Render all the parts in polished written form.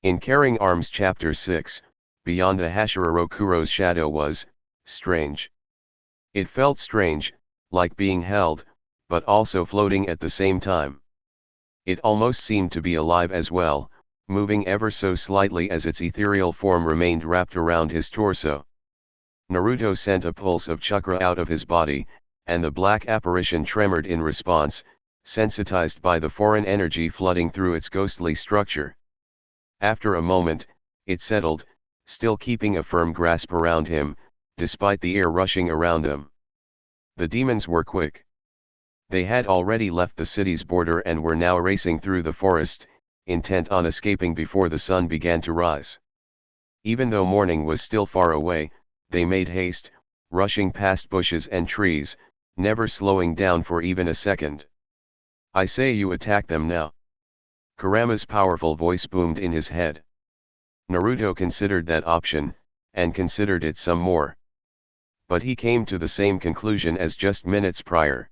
In Carrying Arms Chapter 6, beyond the Hashirarokuro's shadow was strange. It felt strange, like being held, but also floating at the same time. It almost seemed to be alive as well, moving ever so slightly as its ethereal form remained wrapped around his torso. Naruto sent a pulse of chakra out of his body, and the black apparition tremored in response, sensitized by the foreign energy flooding through its ghostly structure. After a moment, it settled, still keeping a firm grasp around him, despite the air rushing around them. The demons were quick. They had already left the city's border and were now racing through the forest, intent on escaping before the sun began to rise. Even though morning was still far away, they made haste, rushing past bushes and trees, never slowing down for even a second. "I say you attack them now." Kurama's powerful voice boomed in his head. Naruto considered that option, and considered it some more. But he came to the same conclusion as just minutes prior.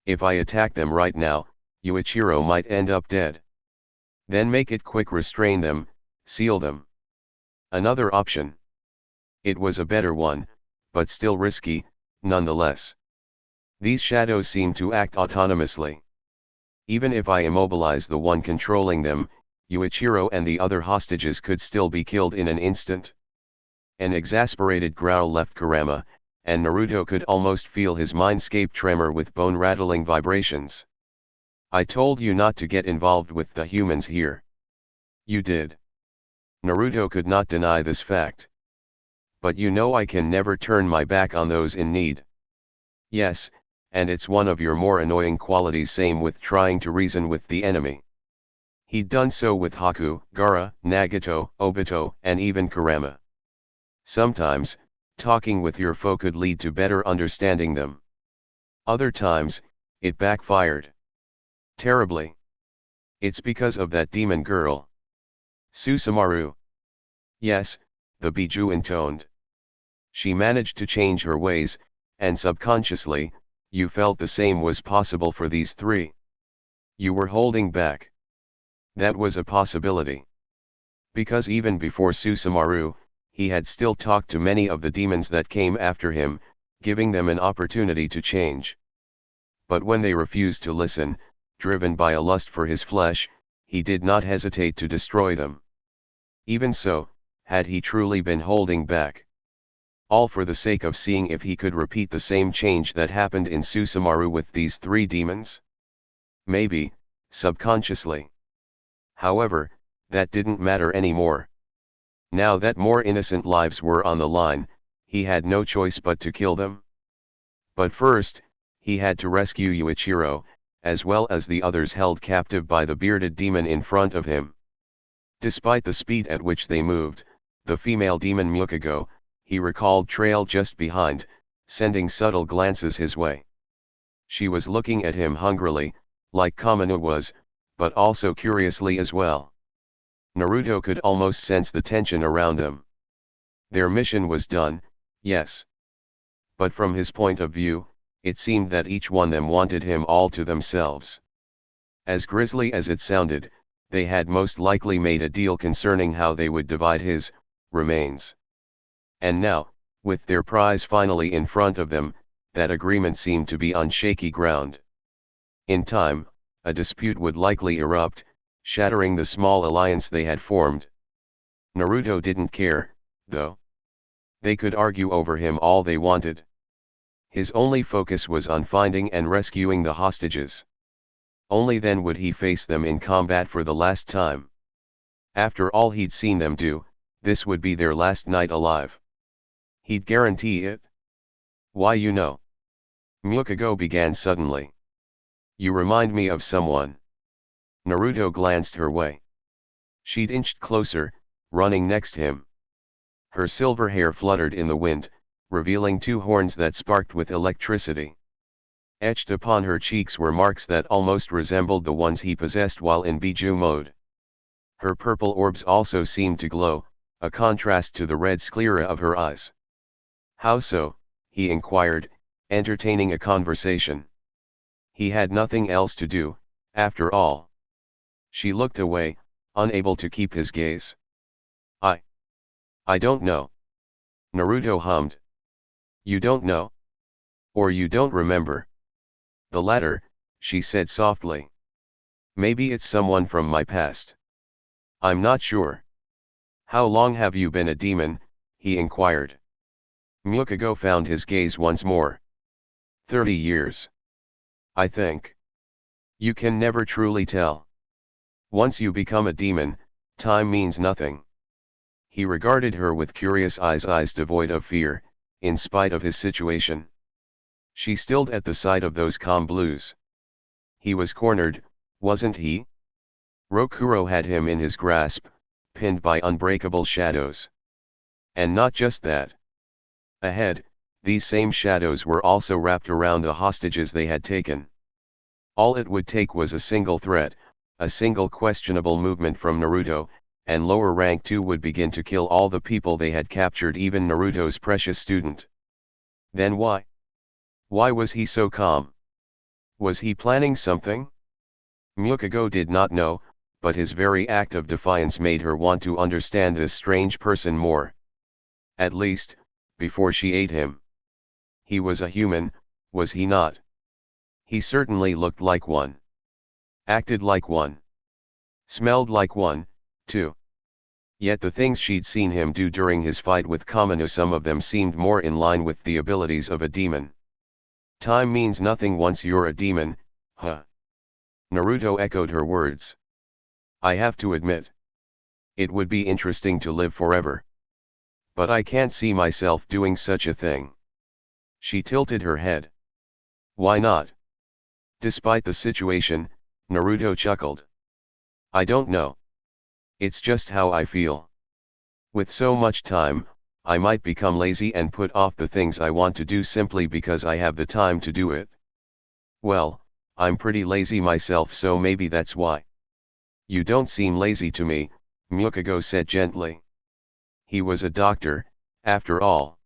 If I attack them right now, Yuichiro might end up dead. Then make it quick, restrain them, seal them. Another option. It was a better one, but still risky, nonetheless. These shadows seem to act autonomously. Even if I immobilize the one controlling them, Yuichiro and the other hostages could still be killed in an instant. An exasperated growl left Kurama, and Naruto could almost feel his mindscape tremor with bone-rattling vibrations. "I told you not to get involved with the humans here." "You did." Naruto could not deny this fact. "But you know I can never turn my back on those in need." "Yes, and it's one of your more annoying qualities, same with trying to reason with the enemy." He'd done so with Haku, Gaara, Nagato, Obito, and even Kurama. Sometimes, talking with your foe could lead to better understanding them. Other times, it backfired. Terribly. "It's because of that demon girl." "Susumaru." "Yes," the Biju intoned. "She managed to change her ways, and subconsciously, you felt the same was possible for these three. You were holding back." "That was a possibility. Because even before Susumaru, he had still talked to many of the demons that came after him, giving them an opportunity to change. But when they refused to listen, driven by a lust for his flesh, he did not hesitate to destroy them. Even so, had he truly been holding back? All for the sake of seeing if he could repeat the same change that happened in Susumaru with these three demons? Maybe, subconsciously. However, that didn't matter anymore. Now that more innocent lives were on the line, he had no choice but to kill them. But first, he had to rescue Yuichiro, as well as the others held captive by the bearded demon in front of him. Despite the speed at which they moved, the female demon Mukago, he recalled, trailed just behind, sending subtle glances his way. She was looking at him hungrily, like Kamina was, but also curiously as well. Naruto could almost sense the tension around them. Their mission was done, yes. But from his point of view, it seemed that each one of them wanted him all to themselves. As grisly as it sounded, they had most likely made a deal concerning how they would divide his remains. And now, with their prize finally in front of them, that agreement seemed to be on shaky ground. In time, a dispute would likely erupt, shattering the small alliance they had formed. Naruto didn't care, though. They could argue over him all they wanted. His only focus was on finding and rescuing the hostages. Only then would he face them in combat for the last time. After all he'd seen them do, this would be their last night alive. He'd guarantee it. "Why, you know?" Mukago began suddenly. "You remind me of someone." Naruto glanced her way. She'd inched closer, running next him. Her silver hair fluttered in the wind, revealing two horns that sparked with electricity. Etched upon her cheeks were marks that almost resembled the ones he possessed while in Biju mode. Her purple orbs also seemed to glow, a contrast to the red sclera of her eyes. "How so?" he inquired, entertaining a conversation. He had nothing else to do, after all. She looked away, unable to keep his gaze. I. I don't know. Naruto hummed. You don't know? Or you don't remember? The latter, she said softly. Maybe it's someone from my past. I'm not sure. How long have you been a demon? He inquired. Myokugo found his gaze once more. 30 years. I think. You can never truly tell. Once you become a demon, time means nothing. He regarded her with curious eyes devoid of fear, in spite of his situation. She stilled at the sight of those calm blues. He was cornered, wasn't he? Rokuro had him in his grasp, pinned by unbreakable shadows. And not just that. Ahead, these same shadows were also wrapped around the hostages they had taken. All it would take was a single threat, a single questionable movement from Naruto, and lower rank 2 would begin to kill all the people they had captured, even Naruto's precious student. Then why? Why was he so calm? Was he planning something? Myokugo did not know, but his very act of defiance made her want to understand this strange person more. At least, before she ate him. He was a human, was he not? He certainly looked like one. Acted like one. Smelled like one, too. Yet the things she'd seen him do during his fight with Kamino, some of them seemed more in line with the abilities of a demon. Time means nothing once you're a demon, huh? Naruto echoed her words. I have to admit. It would be interesting to live forever. But I can't see myself doing such a thing. She tilted her head. Why not? Despite the situation, Naruto chuckled. I don't know. It's just how I feel. With so much time, I might become lazy and put off the things I want to do simply because I have the time to do it. Well, I'm pretty lazy myself, so maybe that's why. You don't seem lazy to me, Myokugo said gently. He was a doctor, after all.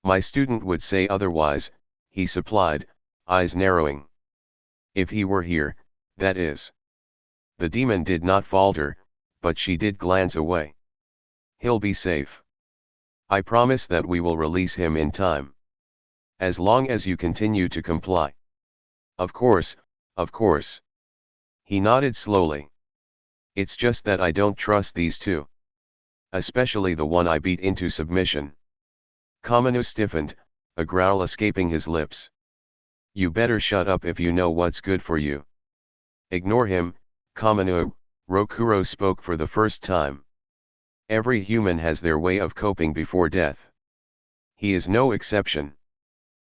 My student would say otherwise, he supplied, eyes narrowing. If he were here, that is. The demon did not falter, but she did glance away. He'll be safe. I promise that we will release him in time. As long as you continue to comply. Of course, of course. He nodded slowly. It's just that I don't trust these two. Especially the one I beat into submission. Kamino stiffened, a growl escaping his lips. You better shut up if you know what's good for you. Ignore him, Kamino, Rokuro spoke for the first time. Every human has their way of coping before death. He is no exception.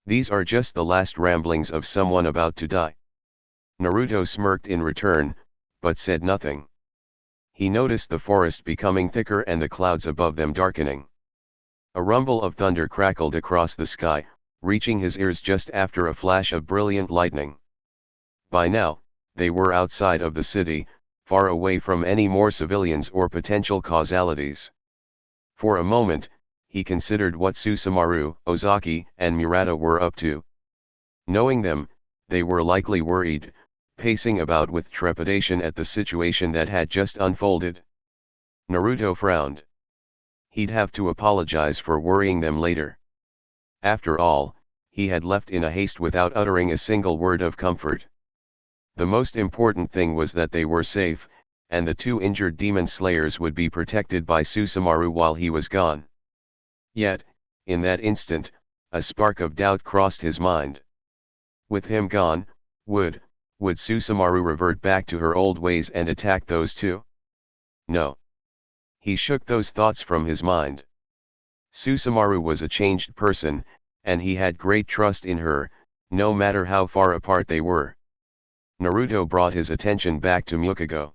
These are just the last ramblings of someone about to die. Naruto smirked in return, but said nothing. He noticed the forest becoming thicker and the clouds above them darkening. A rumble of thunder crackled across the sky, reaching his ears just after a flash of brilliant lightning. By now, they were outside of the city, far away from any more civilians or potential causalities. For a moment, he considered what Susumaru, Ozaki, and Murata were up to. Knowing them, they were likely worried, pacing about with trepidation at the situation that had just unfolded. Naruto frowned. He'd have to apologize for worrying them later. After all, he had left in a haste without uttering a single word of comfort. The most important thing was that they were safe, and the two injured demon slayers would be protected by Susumaru while he was gone. Yet, in that instant, a spark of doubt crossed his mind. With him gone, would Susumaru revert back to her old ways and attack those two? No. He shook those thoughts from his mind. Susumaru was a changed person, and he had great trust in her, no matter how far apart they were. Naruto brought his attention back to Myokugo.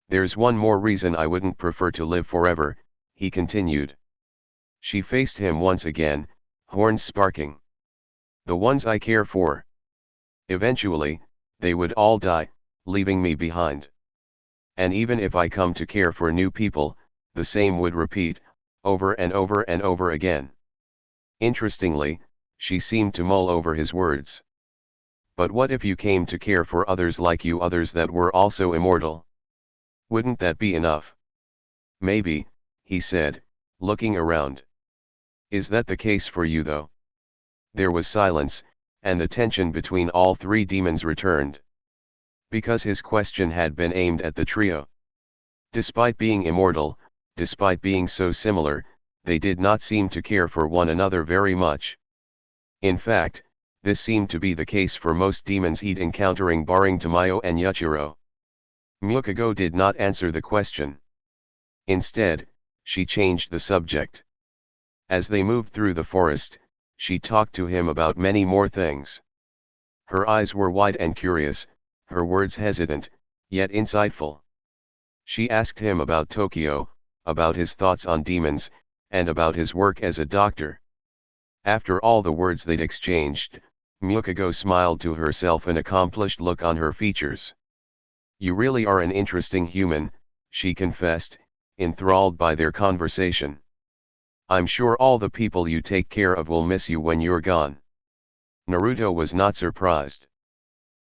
There's one more reason I wouldn't prefer to live forever, he continued. She faced him once again, horns sparking. The ones I care for. Eventually, they would all die, leaving me behind. And even if I come to care for new people, the same would repeat, over and over and over again. Interestingly, she seemed to mull over his words. But what if you came to care for others like you, others that were also immortal? Wouldn't that be enough? Maybe, he said, looking around. Is that the case for you though? There was silence, and the tension between all three demons returned. Because his question had been aimed at the trio. Despite being immortal, despite being so similar, they did not seem to care for one another very much. In fact, this seemed to be the case for most demons he'd encountering barring Tamayo and Yuichiro. Mukiko did not answer the question. Instead, she changed the subject. As they moved through the forest, she talked to him about many more things. Her eyes were wide and curious, her words hesitant, yet insightful. She asked him about Tokyo, about his thoughts on demons, and about his work as a doctor. After all the words they'd exchanged, Mukiko smiled to herself, an accomplished look on her features. You really are an interesting human, she confessed, enthralled by their conversation. I'm sure all the people you take care of will miss you when you're gone. Naruto was not surprised.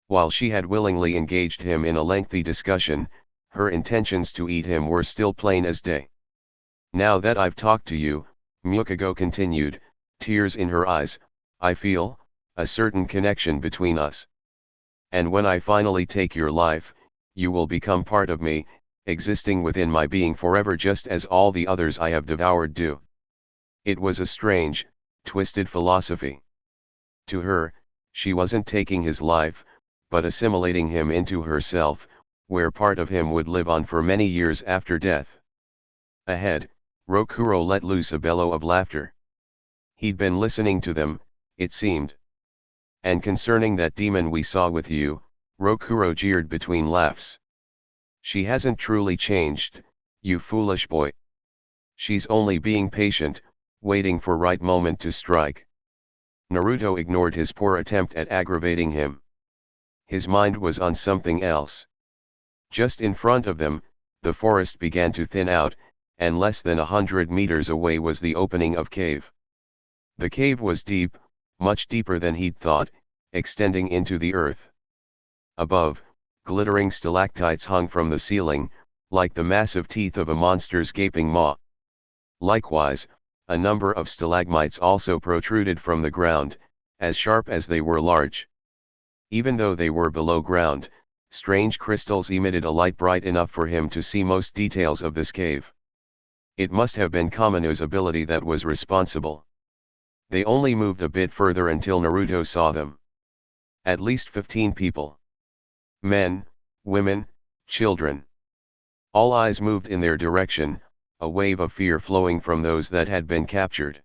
While she had willingly engaged him in a lengthy discussion, her intentions to eat him were still plain as day. Now that I've talked to you, Mukiko continued, tears in her eyes, I feel a certain connection between us. And when I finally take your life, you will become part of me, existing within my being forever just as all the others I have devoured do. It was a strange, twisted philosophy. To her, she wasn't taking his life, but assimilating him into herself, where part of him would live on for many years after death. Ahead, Rokuro let loose a bellow of laughter. He'd been listening to them, it seemed. And concerning that demon we saw with you, Rokuro jeered between laughs. She hasn't truly changed, you foolish boy. She's only being patient, waiting for right moment to strike. Naruto ignored his poor attempt at aggravating him. His mind was on something else. Just in front of them, the forest began to thin out, and less than 100 meters away was the opening of cave. The cave was deep, much deeper than he'd thought, extending into the earth. Above, glittering stalactites hung from the ceiling, like the massive teeth of a monster's gaping maw. Likewise, a number of stalagmites also protruded from the ground, as sharp as they were large. Even though they were below ground, strange crystals emitted a light bright enough for him to see most details of this cave. It must have been Kamanu's ability that was responsible. They only moved a bit further until Naruto saw them. At least 15 people. Men, women, children. All eyes moved in their direction, a wave of fear flowing from those that had been captured.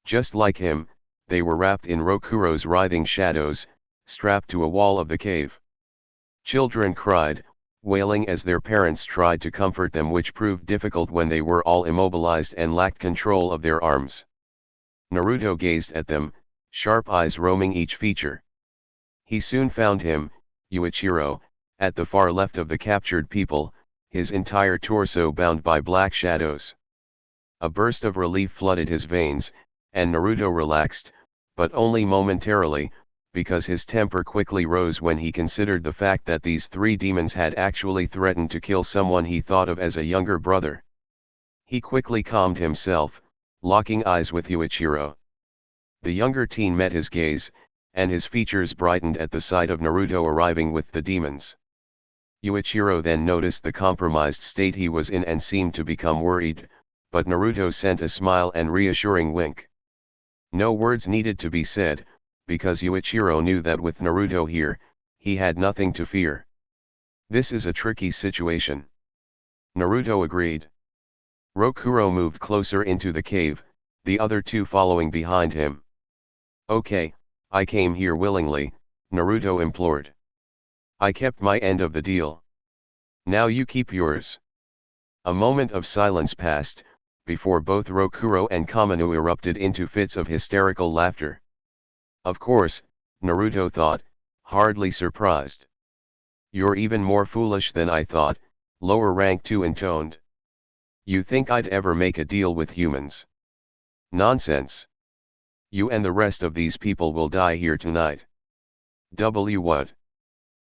Just like him, they were wrapped in Rokuro's writhing shadows, strapped to a wall of the cave. Children cried, wailing as their parents tried to comfort them, which proved difficult when they were all immobilized and lacked control of their arms. Naruto gazed at them, sharp eyes roaming each feature. He soon found him, Yuichiro, at the far left of the captured people, his entire torso bound by black shadows. A burst of relief flooded his veins, and Naruto relaxed, but only momentarily, because his temper quickly rose when he considered the fact that these three demons had actually threatened to kill someone he thought of as a younger brother. He quickly calmed himself, locking eyes with Yuichiro. The younger teen met his gaze, and his features brightened at the sight of Naruto arriving with the demons. Yuichiro then noticed the compromised state he was in and seemed to become worried, but Naruto sent a smile and reassuring wink. No words needed to be said, because Yuichiro knew that with Naruto here, he had nothing to fear. This is a tricky situation. Naruto agreed. Rokuro moved closer into the cave, the other two following behind him. Okay, I came here willingly, Naruto implored. I kept my end of the deal. Now you keep yours. A moment of silence passed, before both Rokuro and Kamanu erupted into fits of hysterical laughter. Of course, Naruto thought, hardly surprised. You're even more foolish than I thought, lower rank too intoned. You think I'd ever make a deal with humans? Nonsense. You and the rest of these people will die here tonight. What?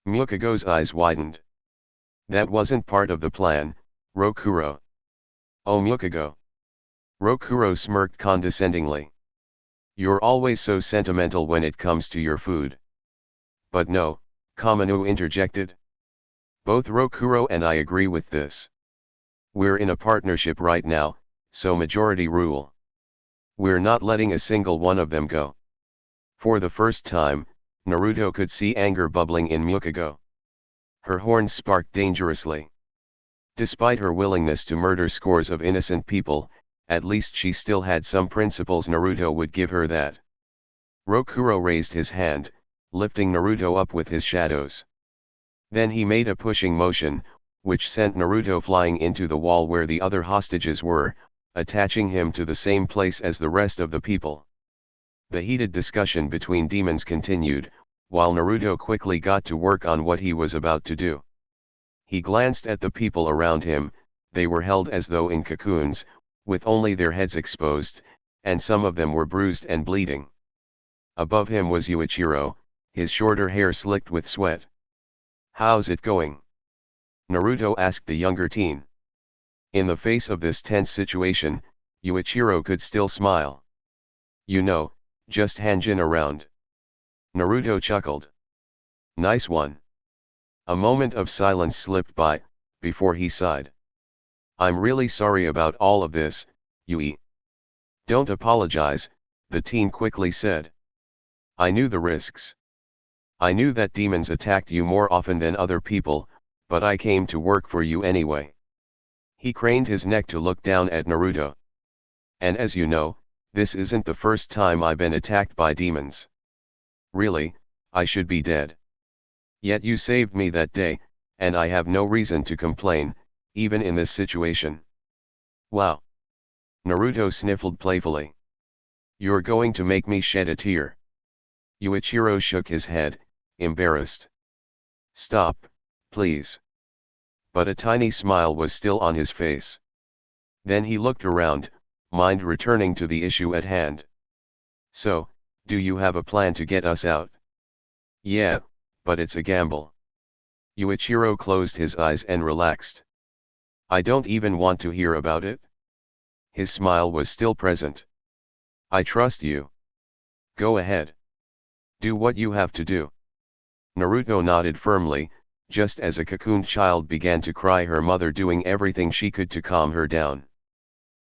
Mukiko's eyes widened. That wasn't part of the plan, Rokuro. Oh Mukago. Rokuro smirked condescendingly. You're always so sentimental when it comes to your food. But no, Kamanu interjected. Both Rokuro and I agree with this. We're in a partnership right now, so majority rule. We're not letting a single one of them go. For the first time, Naruto could see anger bubbling in Mukago. Her horns sparked dangerously. Despite her willingness to murder scores of innocent people, at least she still had some principles. Naruto would give her that. Rokuro raised his hand, lifting Naruto up with his shadows. Then he made a pushing motion, which sent Naruto flying into the wall where the other hostages were, attaching him to the same place as the rest of the people. The heated discussion between demons continued, while Naruto quickly got to work on what he was about to do. He glanced at the people around him. They were held as though in cocoons, with only their heads exposed, and some of them were bruised and bleeding. Above him was Yuichiro, his shorter hair slicked with sweat. "How's it going?" Naruto asked the younger teen. In the face of this tense situation, Yuichiro could still smile. "You know, just hanging around." Naruto chuckled. "Nice one." A moment of silence slipped by, before he sighed. "I'm really sorry about all of this, Yui." "Don't apologize," the teen quickly said. "I knew the risks. I knew that demons attacked you more often than other people, but I came to work for you anyway." He craned his neck to look down at Naruto. "And as you know, this isn't the first time I've been attacked by demons. Really, I should be dead. Yet you saved me that day, and I have no reason to complain, even in this situation." "Wow." Naruto sniffled playfully. "You're going to make me shed a tear." Yuichiro shook his head, embarrassed. "Stop, please." But a tiny smile was still on his face. Then he looked around, mind returning to the issue at hand. "So, do you have a plan to get us out?" "Yeah, but it's a gamble." Yuichiro closed his eyes and relaxed. "I don't even want to hear about it." His smile was still present. "I trust you. Go ahead. Do what you have to do." Naruto nodded firmly, just as a cocooned child began to cry, her mother doing everything she could to calm her down.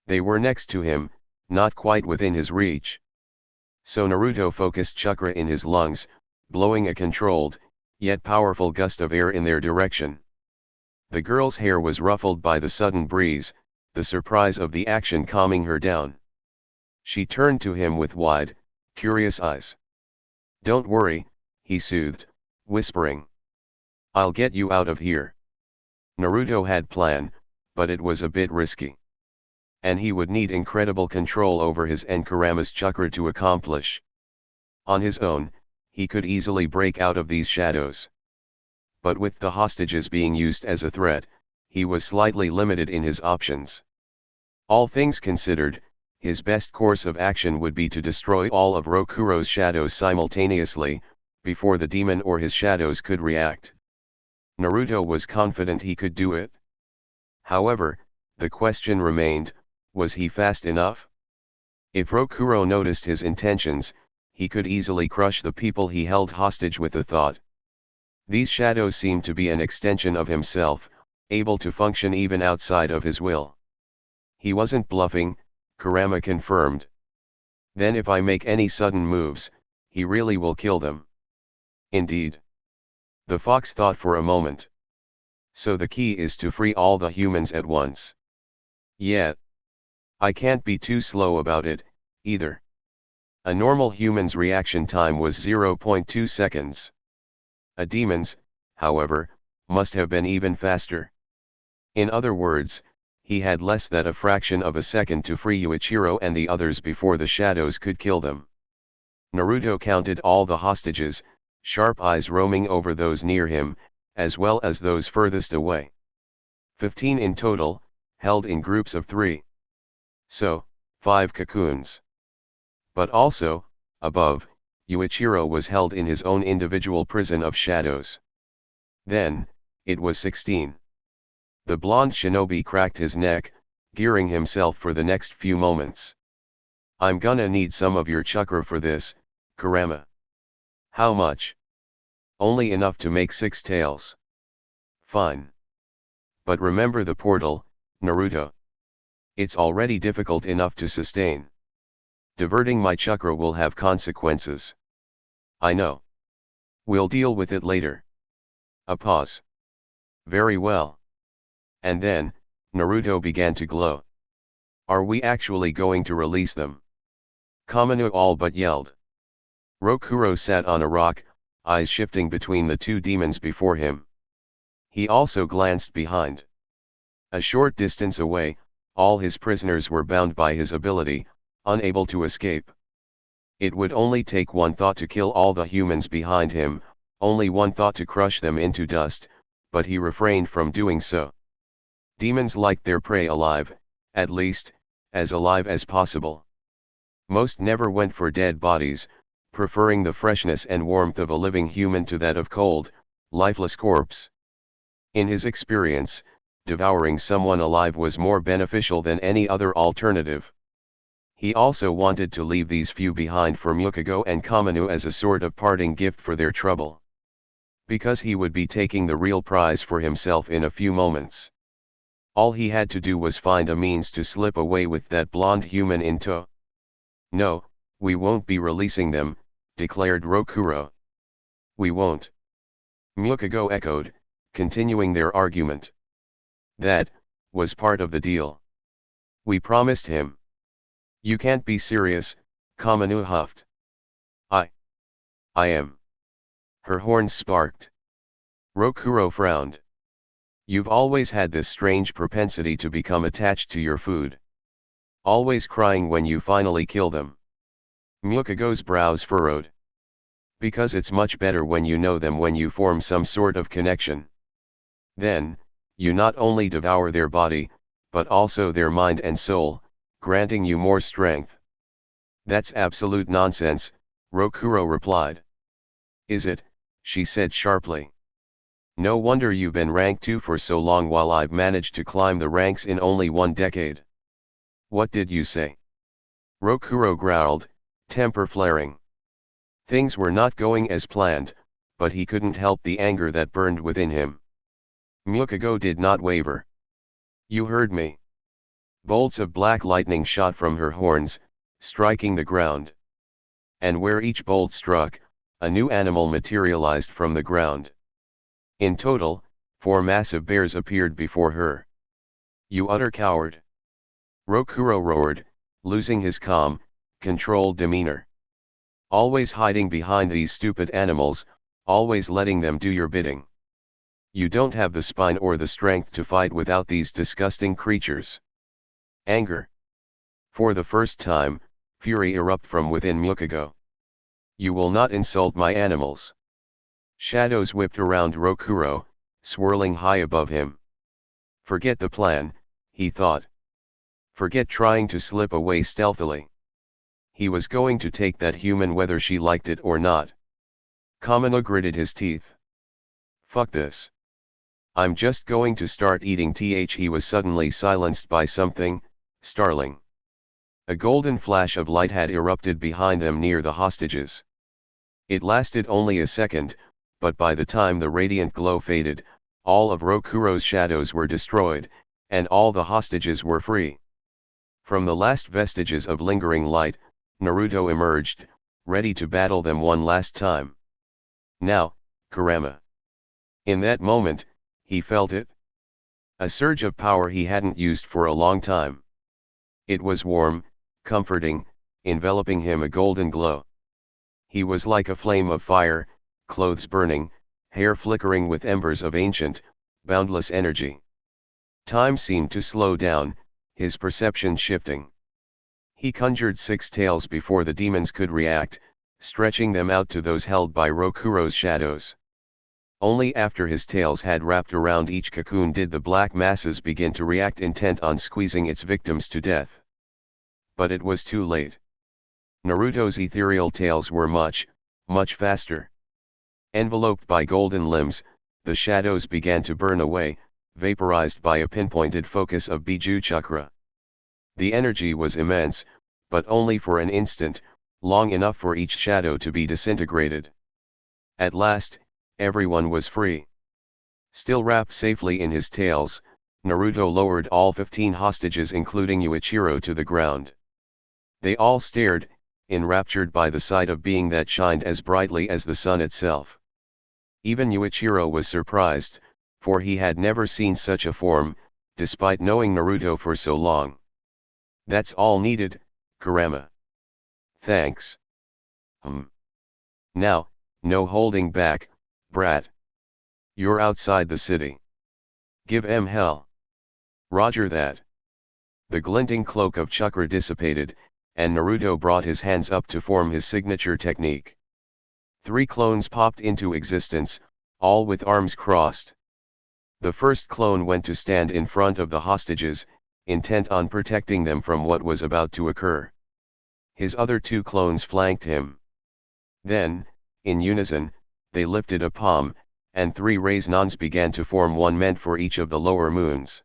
They were next to him, not quite within his reach. So Naruto focused chakra in his lungs, blowing a controlled, yet powerful gust of air in their direction. The girl's hair was ruffled by the sudden breeze, the surprise of the action calming her down. She turned to him with wide, curious eyes. "Don't worry," he soothed, whispering. "I'll get you out of here." Naruto had plan, but it was a bit risky. And he would need incredible control over his and Kurama's chakra to accomplish. On his own, he could easily break out of these shadows. But with the hostages being used as a threat, he was slightly limited in his options. All things considered, his best course of action would be to destroy all of Rokuro's shadows simultaneously, before the demon or his shadows could react. Naruto was confident he could do it. However, the question remained, was he fast enough? If Rokuro noticed his intentions, he could easily crush the people he held hostage with a thought. These shadows seemed to be an extension of himself, able to function even outside of his will. He wasn't bluffing, Kurama confirmed. Then if I make any sudden moves, he really will kill them. Indeed. The fox thought for a moment. So the key is to free all the humans at once. Yeah. I can't be too slow about it, either. A normal human's reaction time was 0.2 seconds. A demon's, however, must have been even faster. In other words, he had less than a fraction of a second to free Yuichiro and the others before the shadows could kill them. Naruto counted all the hostages, sharp eyes roaming over those near him, as well as those furthest away. 15 in total, held in groups of 3. So, 5 cocoons. But also, above, Yuichiro was held in his own individual prison of shadows. Then, it was 16. The blonde shinobi cracked his neck, gearing himself for the next few moments. I'm gonna need some of your chakra for this, Kurama. How much? Only enough to make 6 tails. Fine. But remember the portal, Naruto. It's already difficult enough to sustain. Diverting my chakra will have consequences. I know. We'll deal with it later. A pause. Very well. And then, Naruto began to glow. Are we actually going to release them? Kamino all but yelled. Rokuro sat on a rock, eyes shifting between the two demons before him. He also glanced behind. A short distance away, all his prisoners were bound by his ability, unable to escape. It would only take one thought to kill all the humans behind him, only one thought to crush them into dust, but he refrained from doing so. Demons liked their prey alive, at least, as alive as possible. Most never went for dead bodies, preferring the freshness and warmth of a living human to that of cold, lifeless corpse. In his experience, devouring someone alive was more beneficial than any other alternative. He also wanted to leave these few behind for Myokugo and Kamino as a sort of parting gift for their trouble. Because he would be taking the real prize for himself in a few moments. All he had to do was find a means to slip away with that blonde human in tow. No, we won't be releasing them, declared Rokuro. We won't. Myokugo echoed, continuing their argument. That was part of the deal. We promised him. You can't be serious, Kamino huffed. I am. Her horns sparked. Rokuro frowned. You've always had this strange propensity to become attached to your food. Always crying when you finally kill them. Myokugo's brows furrowed. Because it's much better when you know them, when you form some sort of connection. Then, you not only devour their body, but also their mind and soul, granting you more strength. That's absolute nonsense, Rokuro replied. Is it? She said sharply. No wonder you've been rank 2 for so long while I've managed to climb the ranks in only 1 decade. What did you say? Rokuro growled, temper flaring. Things were not going as planned, but he couldn't help the anger that burned within him. Myokugo did not waver. You heard me. Bolts of black lightning shot from her horns, striking the ground. And where each bolt struck, a new animal materialized from the ground. In total, 4 massive bears appeared before her. You utter coward! Rokuro roared, losing his calm, controlled demeanor. Always hiding behind these stupid animals, always letting them do your bidding. You don't have the spine or the strength to fight without these disgusting creatures. Anger. For the first time, fury erupted from within Myokugo. You will not insult my animals. Shadows whipped around Rokuro, swirling high above him. Forget the plan, he thought. Forget trying to slip away stealthily. He was going to take that human whether she liked it or not. Kamino gritted his teeth. Fuck this. I'm just going to start eating He was suddenly silenced by something startling. A golden flash of light had erupted behind them near the hostages. It lasted only a second, but by the time the radiant glow faded, all of Rokuro's shadows were destroyed, and all the hostages were free. From the last vestiges of lingering light, Naruto emerged, ready to battle them one last time. Now, Kurama. In that moment, he felt it. A surge of power he hadn't used for a long time. It was warm, comforting, enveloping him a golden glow. He was like a flame of fire, clothes burning, hair flickering with embers of ancient, boundless energy. Time seemed to slow down, his perception shifting. He conjured 6 tails before the demons could react, stretching them out to those held by Rokuro's shadows. Only after his tails had wrapped around each cocoon did the black masses begin to react, intent on squeezing its victims to death. But it was too late. Naruto's ethereal tails were much, much faster. Enveloped by golden limbs, the shadows began to burn away, vaporized by a pinpointed focus of Biju Chakra. The energy was immense, but only for an instant, long enough for each shadow to be disintegrated. At last, everyone was free. Still wrapped safely in his tails, Naruto lowered all 15 hostages including Yuichiro to the ground. They all stared, enraptured by the sight of being that shined as brightly as the sun itself. Even Yuichiro was surprised, for he had never seen such a form, despite knowing Naruto for so long. "That's all needed, Kurama. Thanks. Now, no holding back, brat. You're outside the city. Give 'em hell." "Roger that." The glinting cloak of chakra dissipated, and Naruto brought his hands up to form his signature technique. 3 clones popped into existence, all with arms crossed. The first clone went to stand in front of the hostages, intent on protecting them from what was about to occur. His other 2 clones flanked him. Then, in unison, they lifted a palm, and 3 raise-nons began to form one meant for each of the lower moons.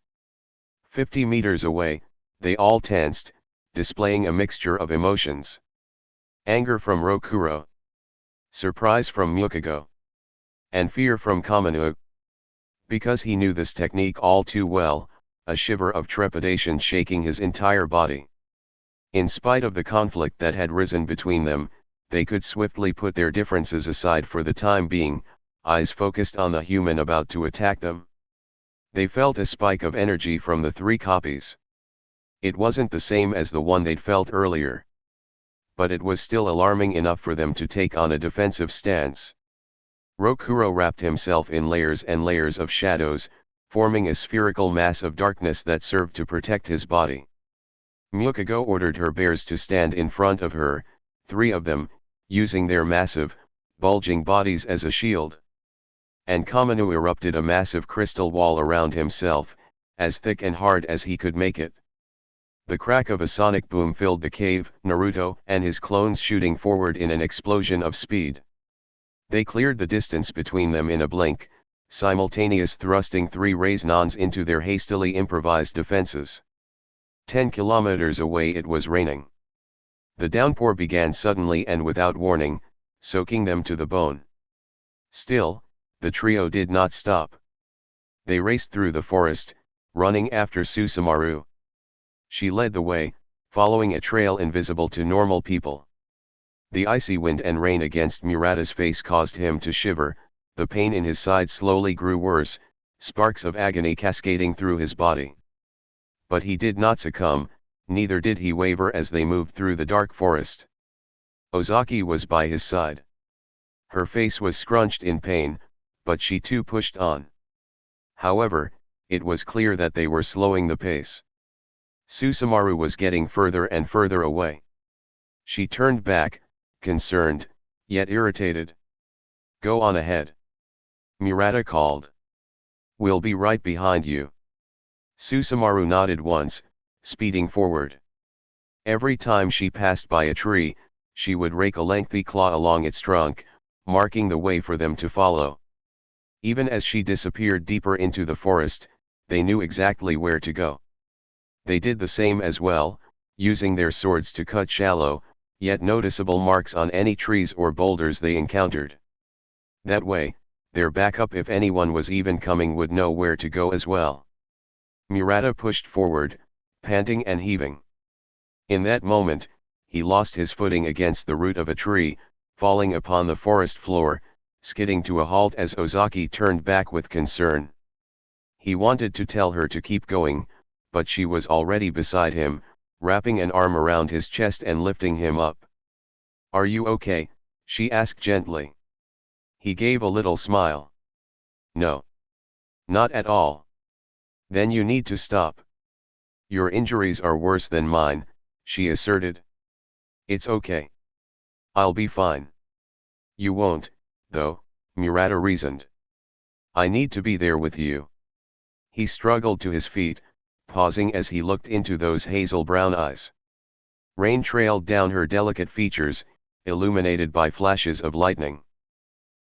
50 meters away, they all tensed, displaying a mixture of emotions. Anger from Rokuro, surprise from Mukago, and fear from Kaminu. Because he knew this technique all too well, a shiver of trepidation shaking his entire body. In spite of the conflict that had risen between them, they could swiftly put their differences aside for the time being, eyes focused on the human about to attack them. They felt a spike of energy from the 3 copies. It wasn't the same as the one they'd felt earlier. But it was still alarming enough for them to take on a defensive stance. Rokuro wrapped himself in layers and layers of shadows, forming a spherical mass of darkness that served to protect his body. Mukago ordered her bears to stand in front of her, 3 of them, using their massive, bulging bodies as a shield. And Kaminu erupted a massive crystal wall around himself, as thick and hard as he could make it. The crack of a sonic boom filled the cave, Naruto and his clones shooting forward in an explosion of speed. They cleared the distance between them in a blink, simultaneous thrusting 3 raise-nons into their hastily improvised defenses. 10 kilometers away it was raining. The downpour began suddenly and without warning, soaking them to the bone. Still, the trio did not stop. They raced through the forest, running after Susumaru. She led the way, following a trail invisible to normal people. The icy wind and rain against Murata's face caused him to shiver, the pain in his side slowly grew worse, sparks of agony cascading through his body. But he did not succumb, neither did he waver as they moved through the dark forest. Ozaki was by his side. Her face was scrunched in pain, but she too pushed on. However, it was clear that they were slowing the pace. Susumaru was getting further and further away. She turned back, concerned, yet irritated. "Go on ahead," Murata called. "We'll be right behind you." Susumaru nodded once, speeding forward. Every time she passed by a tree, she would rake a lengthy claw along its trunk, marking the way for them to follow. Even as she disappeared deeper into the forest, they knew exactly where to go. They did the same as well, using their swords to cut shallow, yet noticeable marks on any trees or boulders they encountered. That way, their backup if anyone was even coming would know where to go as well. Murata pushed forward, panting and heaving. In that moment, he lost his footing against the root of a tree, falling upon the forest floor, skidding to a halt as Ozaki turned back with concern. He wanted to tell her to keep going, but she was already beside him, wrapping an arm around his chest and lifting him up. "Are you okay?" she asked gently. He gave a little smile. "No. Not at all." "Then you need to stop. Your injuries are worse than mine," she asserted. "It's okay. I'll be fine." "You won't, though," Murata reasoned. "I need to be there with you." He struggled to his feet, pausing as he looked into those hazel brown eyes. Rain trailed down her delicate features, illuminated by flashes of lightning.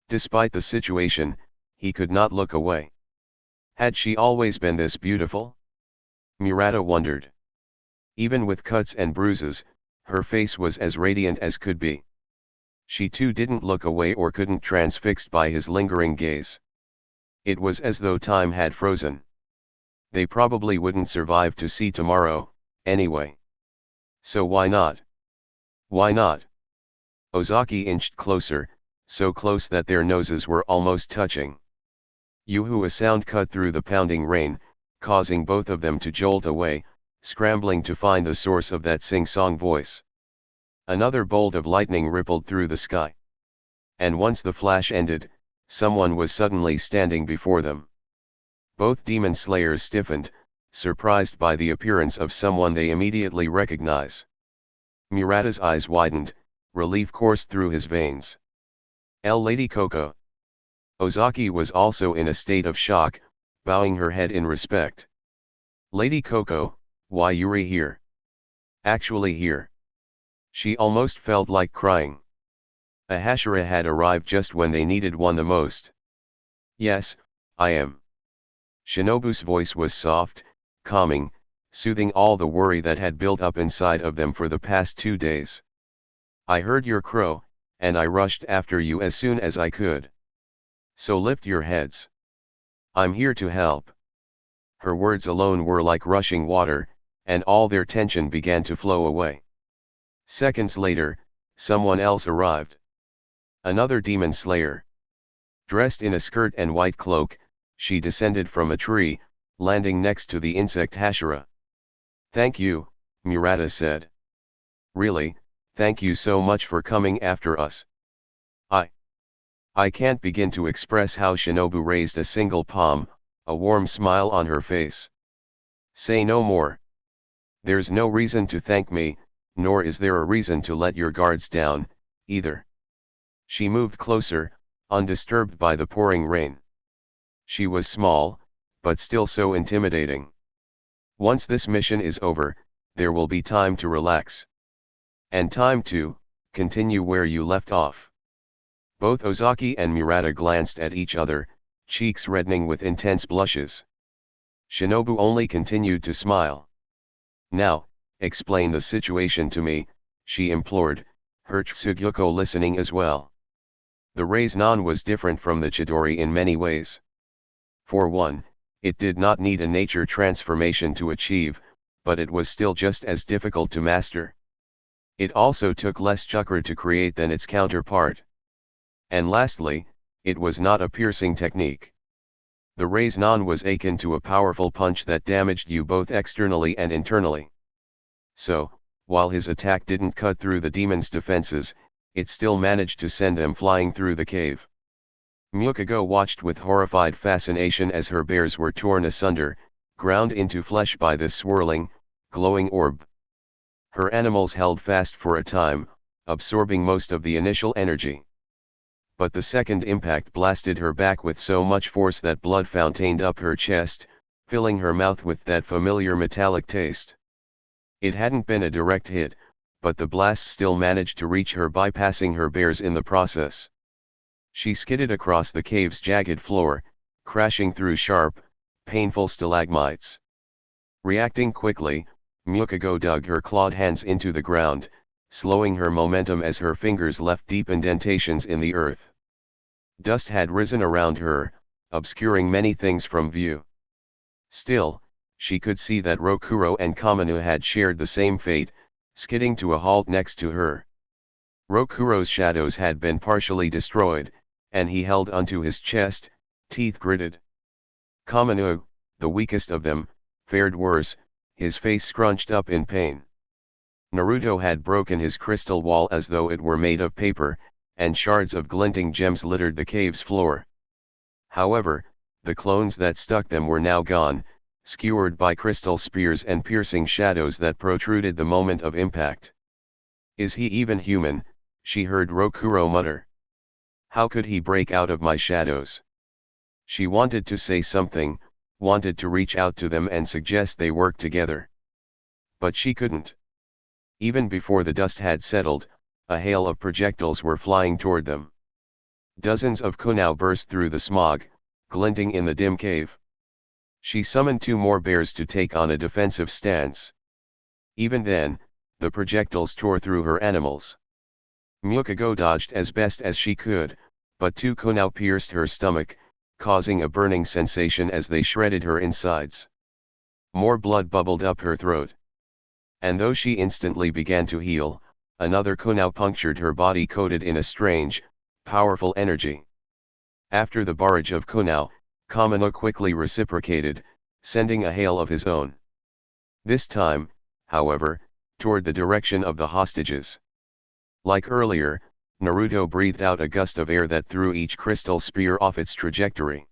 Despite the situation, he could not look away. Had she always been this beautiful? Murata wondered. Even with cuts and bruises, her face was as radiant as could be. She too didn't look away or couldn't transfixed by his lingering gaze. It was as though time had frozen. They probably wouldn't survive to see tomorrow, anyway. So why not? Why not? Ozaki inched closer, so close that their noses were almost touching. Yoo-hoo, a sound cut through the pounding rain, causing both of them to jolt away, scrambling to find the source of that sing-song voice. Another bolt of lightning rippled through the sky. And once the flash ended, someone was suddenly standing before them. Both demon slayers stiffened, surprised by the appearance of someone they immediately recognize. Murata's eyes widened, relief coursed through his veins. Lady Coco. Ozaki was also in a state of shock, bowing her head in respect. Lady Coco, why Yuri here? Actually here. She almost felt like crying. A Hashira had arrived just when they needed one the most. Yes, I am. Shinobu's voice was soft, calming, soothing all the worry that had built up inside of them for the past 2 days. I heard your crow, and I rushed after you as soon as I could. So lift your heads. I'm here to help. Her words alone were like rushing water, and all their tension began to flow away. Seconds later, someone else arrived. Another demon slayer. Dressed in a skirt and white cloak, she descended from a tree, landing next to the insect Hashira. Thank you, Murata said. Really, thank you so much for coming after us. I can't begin to express how Shinobu raised a single palm, a warm smile on her face. Say no more. There's no reason to thank me, nor is there a reason to let your guards down, either. She moved closer, undisturbed by the pouring rain. She was small, but still so intimidating. Once this mission is over, there will be time to relax. And time to continue where you left off. Both Ozaki and Murata glanced at each other, cheeks reddening with intense blushes. Shinobu only continued to smile. Now, explain the situation to me, she implored, her Tsugyuko listening as well. The Raise-non was different from the Chidori in many ways. For one, it did not need a nature transformation to achieve, but it was still just as difficult to master. It also took less chakra to create than its counterpart. And lastly, it was not a piercing technique. The Raise-non was akin to a powerful punch that damaged you both externally and internally. So, while his attack didn't cut through the demon's defenses, it still managed to send them flying through the cave. Mukiko watched with horrified fascination as her bears were torn asunder, ground into flesh by this swirling, glowing orb. Her animals held fast for a time, absorbing most of the initial energy. But the second impact blasted her back with so much force that blood fountained up her chest, filling her mouth with that familiar metallic taste. It hadn't been a direct hit, but the blast still managed to reach her, bypassing her bears in the process. She skidded across the cave's jagged floor, crashing through sharp, painful stalagmites. Reacting quickly, Mukiko dug her clawed hands into the ground, slowing her momentum as her fingers left deep indentations in the earth. Dust had risen around her, obscuring many things from view. Still, she could see that Rokuro and Kaminu had shared the same fate, skidding to a halt next to her. Rokuro's shadows had been partially destroyed, and he held onto his chest, teeth gritted. Kaminu, the weakest of them, fared worse, his face scrunched up in pain. Naruto had broken his crystal wall as though it were made of paper, and shards of glinting gems littered the cave's floor. However, the clones that stuck them were now gone, skewered by crystal spears and piercing shadows that protruded the moment of impact. Is he even human? She heard Rokuro mutter. How could he break out of my shadows? She wanted to say something, wanted to reach out to them and suggest they work together. But she couldn't. Even before the dust had settled, a hail of projectiles were flying toward them. Dozens of kunai burst through the smog, glinting in the dim cave. She summoned 2 more bears to take on a defensive stance. Even then, the projectiles tore through her animals. Mukiko dodged as best as she could, but 2 kunao pierced her stomach, causing a burning sensation as they shredded her insides. More blood bubbled up her throat. And though she instantly began to heal, another kunao punctured her body coated in a strange, powerful energy. After the barrage of kunao, Kamino quickly reciprocated, sending a hail of his own. This time, however, toward the direction of the hostages. Like earlier, Naruto breathed out a gust of air that threw each crystal spear off its trajectory.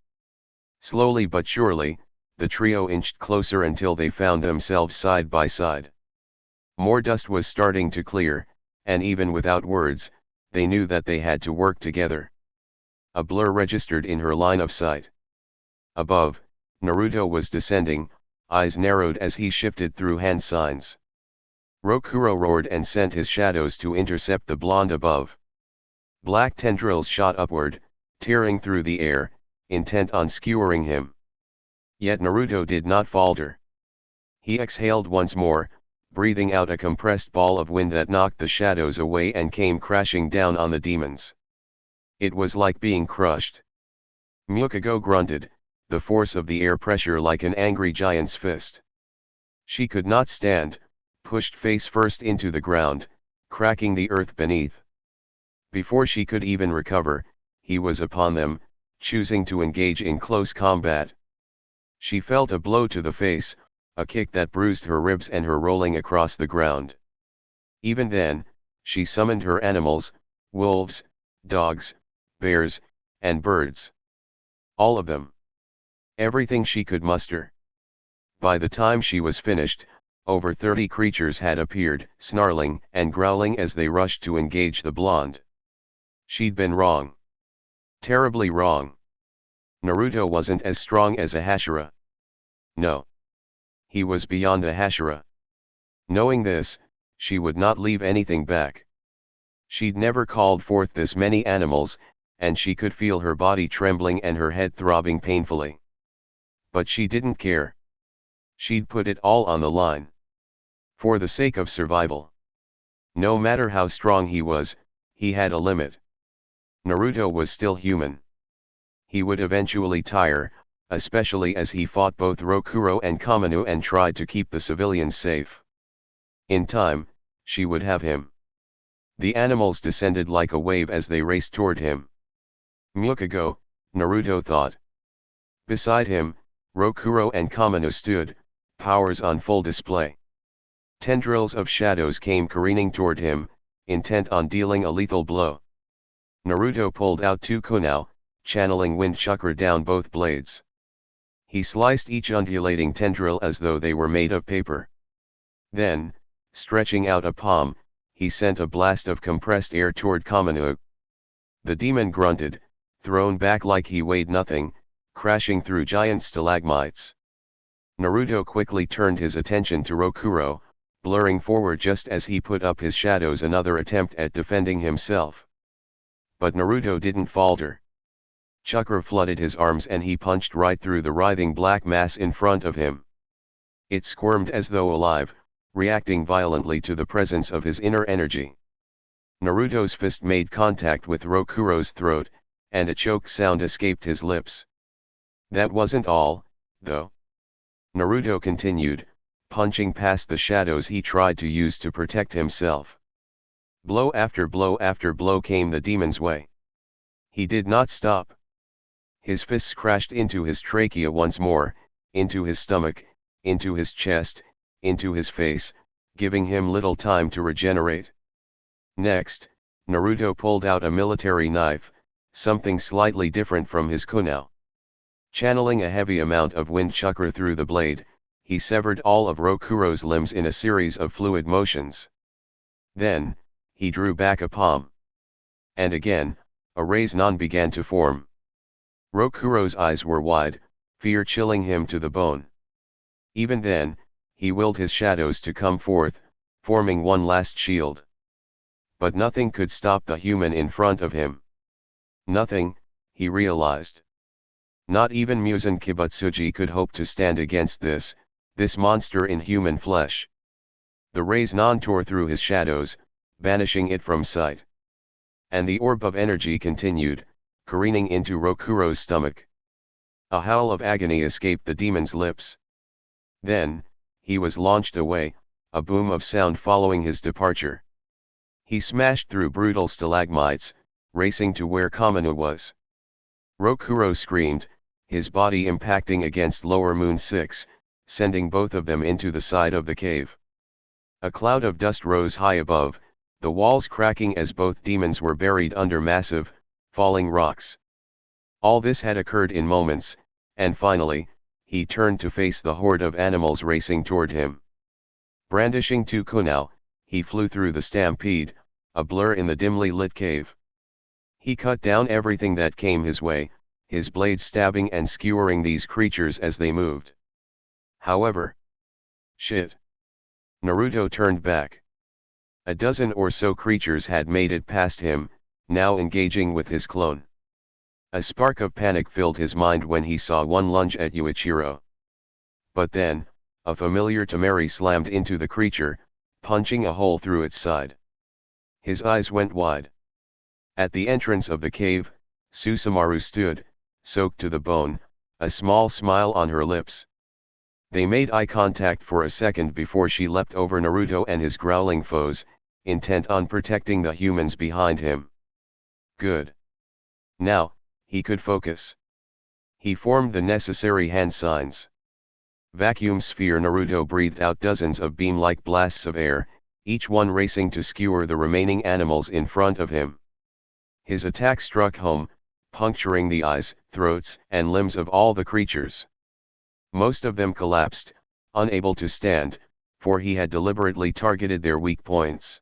Slowly but surely, the trio inched closer until they found themselves side by side. More dust was starting to clear, and even without words, they knew that they had to work together. A blur registered in her line of sight. Above, Naruto was descending, eyes narrowed as he shifted through hand signs. Rokuro roared and sent his shadows to intercept the blonde above. Black tendrils shot upward, tearing through the air, intent on skewering him. Yet Naruto did not falter. He exhaled once more, breathing out a compressed ball of wind that knocked the shadows away and came crashing down on the demons. It was like being crushed. Mukiko grunted, the force of the air pressure like an angry giant's fist. She could not stand, pushed face first into the ground, cracking the earth beneath. Before she could even recover, he was upon them, choosing to engage in close combat. She felt a blow to the face, a kick that bruised her ribs and her rolling across the ground. Even then, she summoned her animals, wolves, dogs, bears, and birds. All of them. Everything she could muster. By the time she was finished, over 30 creatures had appeared, snarling and growling as they rushed to engage the blonde. She'd been wrong. Terribly wrong. Naruto wasn't as strong as a Hashira. No. He was beyond a Hashira. Knowing this, she would not leave anything back. She'd never called forth this many animals, and she could feel her body trembling and her head throbbing painfully. But she didn't care. She'd put it all on the line. For the sake of survival. No matter how strong he was, he had a limit. Naruto was still human. He would eventually tire, especially as he fought both Rokuro and Kamino and tried to keep the civilians safe. In time, she would have him. The animals descended like a wave as they raced toward him. Mukiko, Naruto thought. Beside him, Rokuro and Kamino stood, powers on full display. Tendrils of shadows came careening toward him, intent on dealing a lethal blow. Naruto pulled out 2 kunao, channeling wind chakra down both blades. He sliced each undulating tendril as though they were made of paper. Then, stretching out a palm, he sent a blast of compressed air toward Kamino. The demon grunted, thrown back like he weighed nothing, crashing through giant stalagmites. Naruto quickly turned his attention to Rokuro, blurring forward just as he put up his shadows, another attempt at defending himself. But Naruto didn't falter. Chakra flooded his arms and he punched right through the writhing black mass in front of him. It squirmed as though alive, reacting violently to the presence of his inner energy. Naruto's fist made contact with Rokuro's throat, and a choke sound escaped his lips. That wasn't all, though. Naruto continued, punching past the shadows he tried to use to protect himself. Blow after blow came the demon's way. He did not stop. His fists crashed into his trachea once more, into his stomach, into his chest, into his face, giving him little time to regenerate. Next, Naruto pulled out a military knife, something slightly different from his kunao. Channeling a heavy amount of wind chakra through the blade, he severed all of Rokuro's limbs in a series of fluid motions. Then, he drew back a palm. And again, a raise-non began to form. Rokuro's eyes were wide, fear chilling him to the bone. Even then, he willed his shadows to come forth, forming one last shield. But nothing could stop the human in front of him. Nothing, he realized. Not even Muzan Kibutsuji could hope to stand against this monster in human flesh. The rays non tore through his shadows, banishing it from sight. And the orb of energy continued, careening into Rokuro's stomach. A howl of agony escaped the demon's lips. Then, he was launched away, a boom of sound following his departure. He smashed through brutal stalagmites, racing to where Kamina was. Rokuro screamed, his body impacting against Lower Moon 6, sending both of them into the side of the cave. A cloud of dust rose high above, the walls cracking as both demons were buried under massive, falling rocks. All this had occurred in moments, and finally, he turned to face the horde of animals racing toward him. Brandishing two kunao, he flew through the stampede, a blur in the dimly lit cave. He cut down everything that came his way, his blades stabbing and skewering these creatures as they moved. However, shit! Naruto turned back. A dozen or so creatures had made it past him, now engaging with his clone. A spark of panic filled his mind when he saw one lunge at Yuichiro. But then, a familiar Tamari slammed into the creature, punching a hole through its side. His eyes went wide. At the entrance of the cave, Susumaru stood, soaked to the bone, a small smile on her lips. They made eye contact for a second before she leapt over Naruto and his growling foes, intent on protecting the humans behind him. Good. Now, he could focus. He formed the necessary hand signs. Vacuum sphere. Naruto breathed out dozens of beam-like blasts of air, each one racing to skewer the remaining animals in front of him. His attack struck home, puncturing the eyes, throats, and limbs of all the creatures. Most of them collapsed, unable to stand, for he had deliberately targeted their weak points.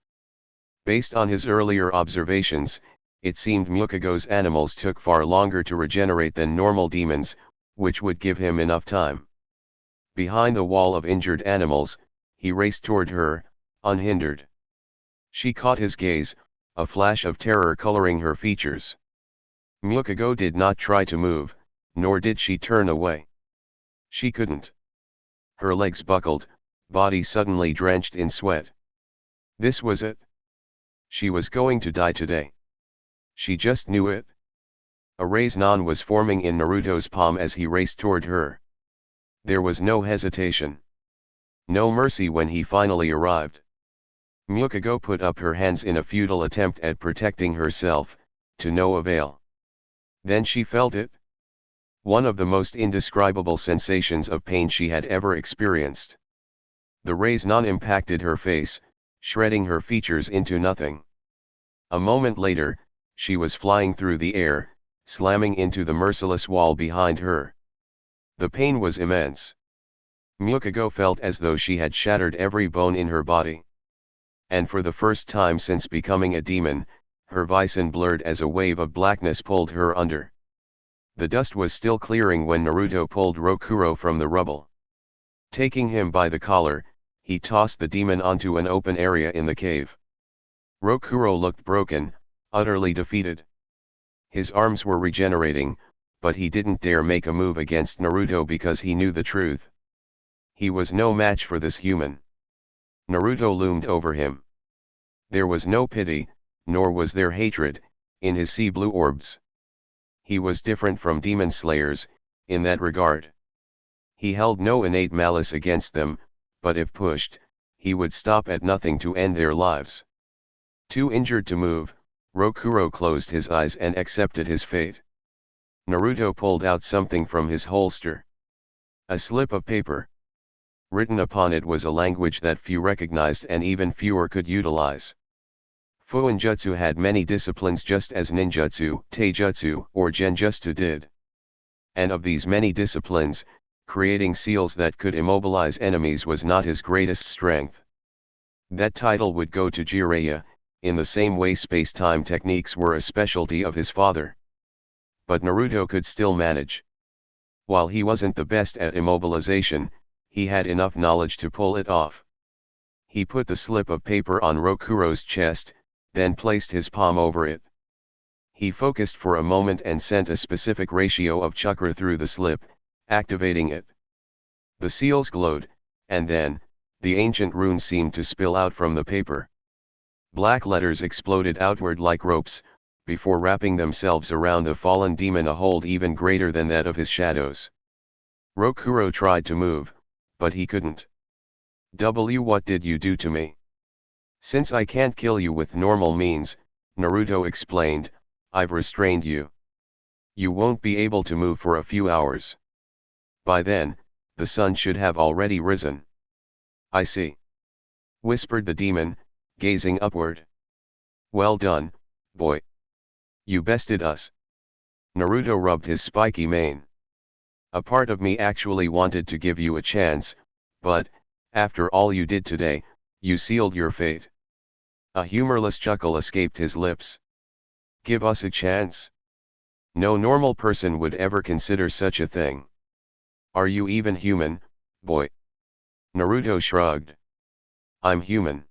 Based on his earlier observations, it seemed Mukago's animals took far longer to regenerate than normal demons, which would give him enough time. Behind the wall of injured animals, he raced toward her, unhindered. She caught his gaze, a flash of terror coloring her features. Mukago did not try to move, nor did she turn away. She couldn't. Her legs buckled, body suddenly drenched in sweat. This was it. She was going to die today. She just knew it. A raise-non was forming in Naruto's palm as he raced toward her. There was no hesitation. No mercy when he finally arrived. Mukago put up her hands in a futile attempt at protecting herself, to no avail. Then she felt it. One of the most indescribable sensations of pain she had ever experienced. The raise-non impacted her face, shredding her features into nothing. A moment later, she was flying through the air, slamming into the merciless wall behind her. The pain was immense. Mukago felt as though she had shattered every bone in her body. And for the first time since becoming a demon, her vision blurred as a wave of blackness pulled her under. The dust was still clearing when Naruto pulled Rokuro from the rubble. Taking him by the collar, he tossed the demon onto an open area in the cave. Rokuro looked broken, utterly defeated. His arms were regenerating, but he didn't dare make a move against Naruto because he knew the truth. He was no match for this human. Naruto loomed over him. There was no pity, nor was there hatred, in his sea blue orbs. He was different from demon slayers, in that regard. He held no innate malice against them, but if pushed, he would stop at nothing to end their lives. Too injured to move, Rokuro closed his eyes and accepted his fate. Naruto pulled out something from his holster. A slip of paper. Written upon it was a language that few recognized and even fewer could utilize. Fuinjutsu had many disciplines just as ninjutsu, taijutsu, or genjutsu did. And of these many disciplines, creating seals that could immobilize enemies was not his greatest strength. That title would go to Jiraiya, in the same way space-time techniques were a specialty of his father. But Naruto could still manage. While he wasn't the best at immobilization, he had enough knowledge to pull it off. He put the slip of paper on Rokuro's chest, then placed his palm over it. He focused for a moment and sent a specific ratio of chakra through the slip, activating it. The seals glowed, and then, the ancient runes seemed to spill out from the paper. Black letters exploded outward like ropes, before wrapping themselves around the fallen demon, a hold even greater than that of his shadows. Rokuro tried to move, but he couldn't. What did you do to me? Since I can't kill you with normal means, Naruto explained, I've restrained you. You won't be able to move for a few hours. By then, the sun should have already risen. I see, whispered the demon, gazing upward. Well done, boy. You bested us. Naruto rubbed his spiky mane. A part of me actually wanted to give you a chance, but, after all you did today, you sealed your fate. A humorless chuckle escaped his lips. Give us a chance? No normal person would ever consider such a thing. Are you even human, boy? Naruto shrugged. I'm human.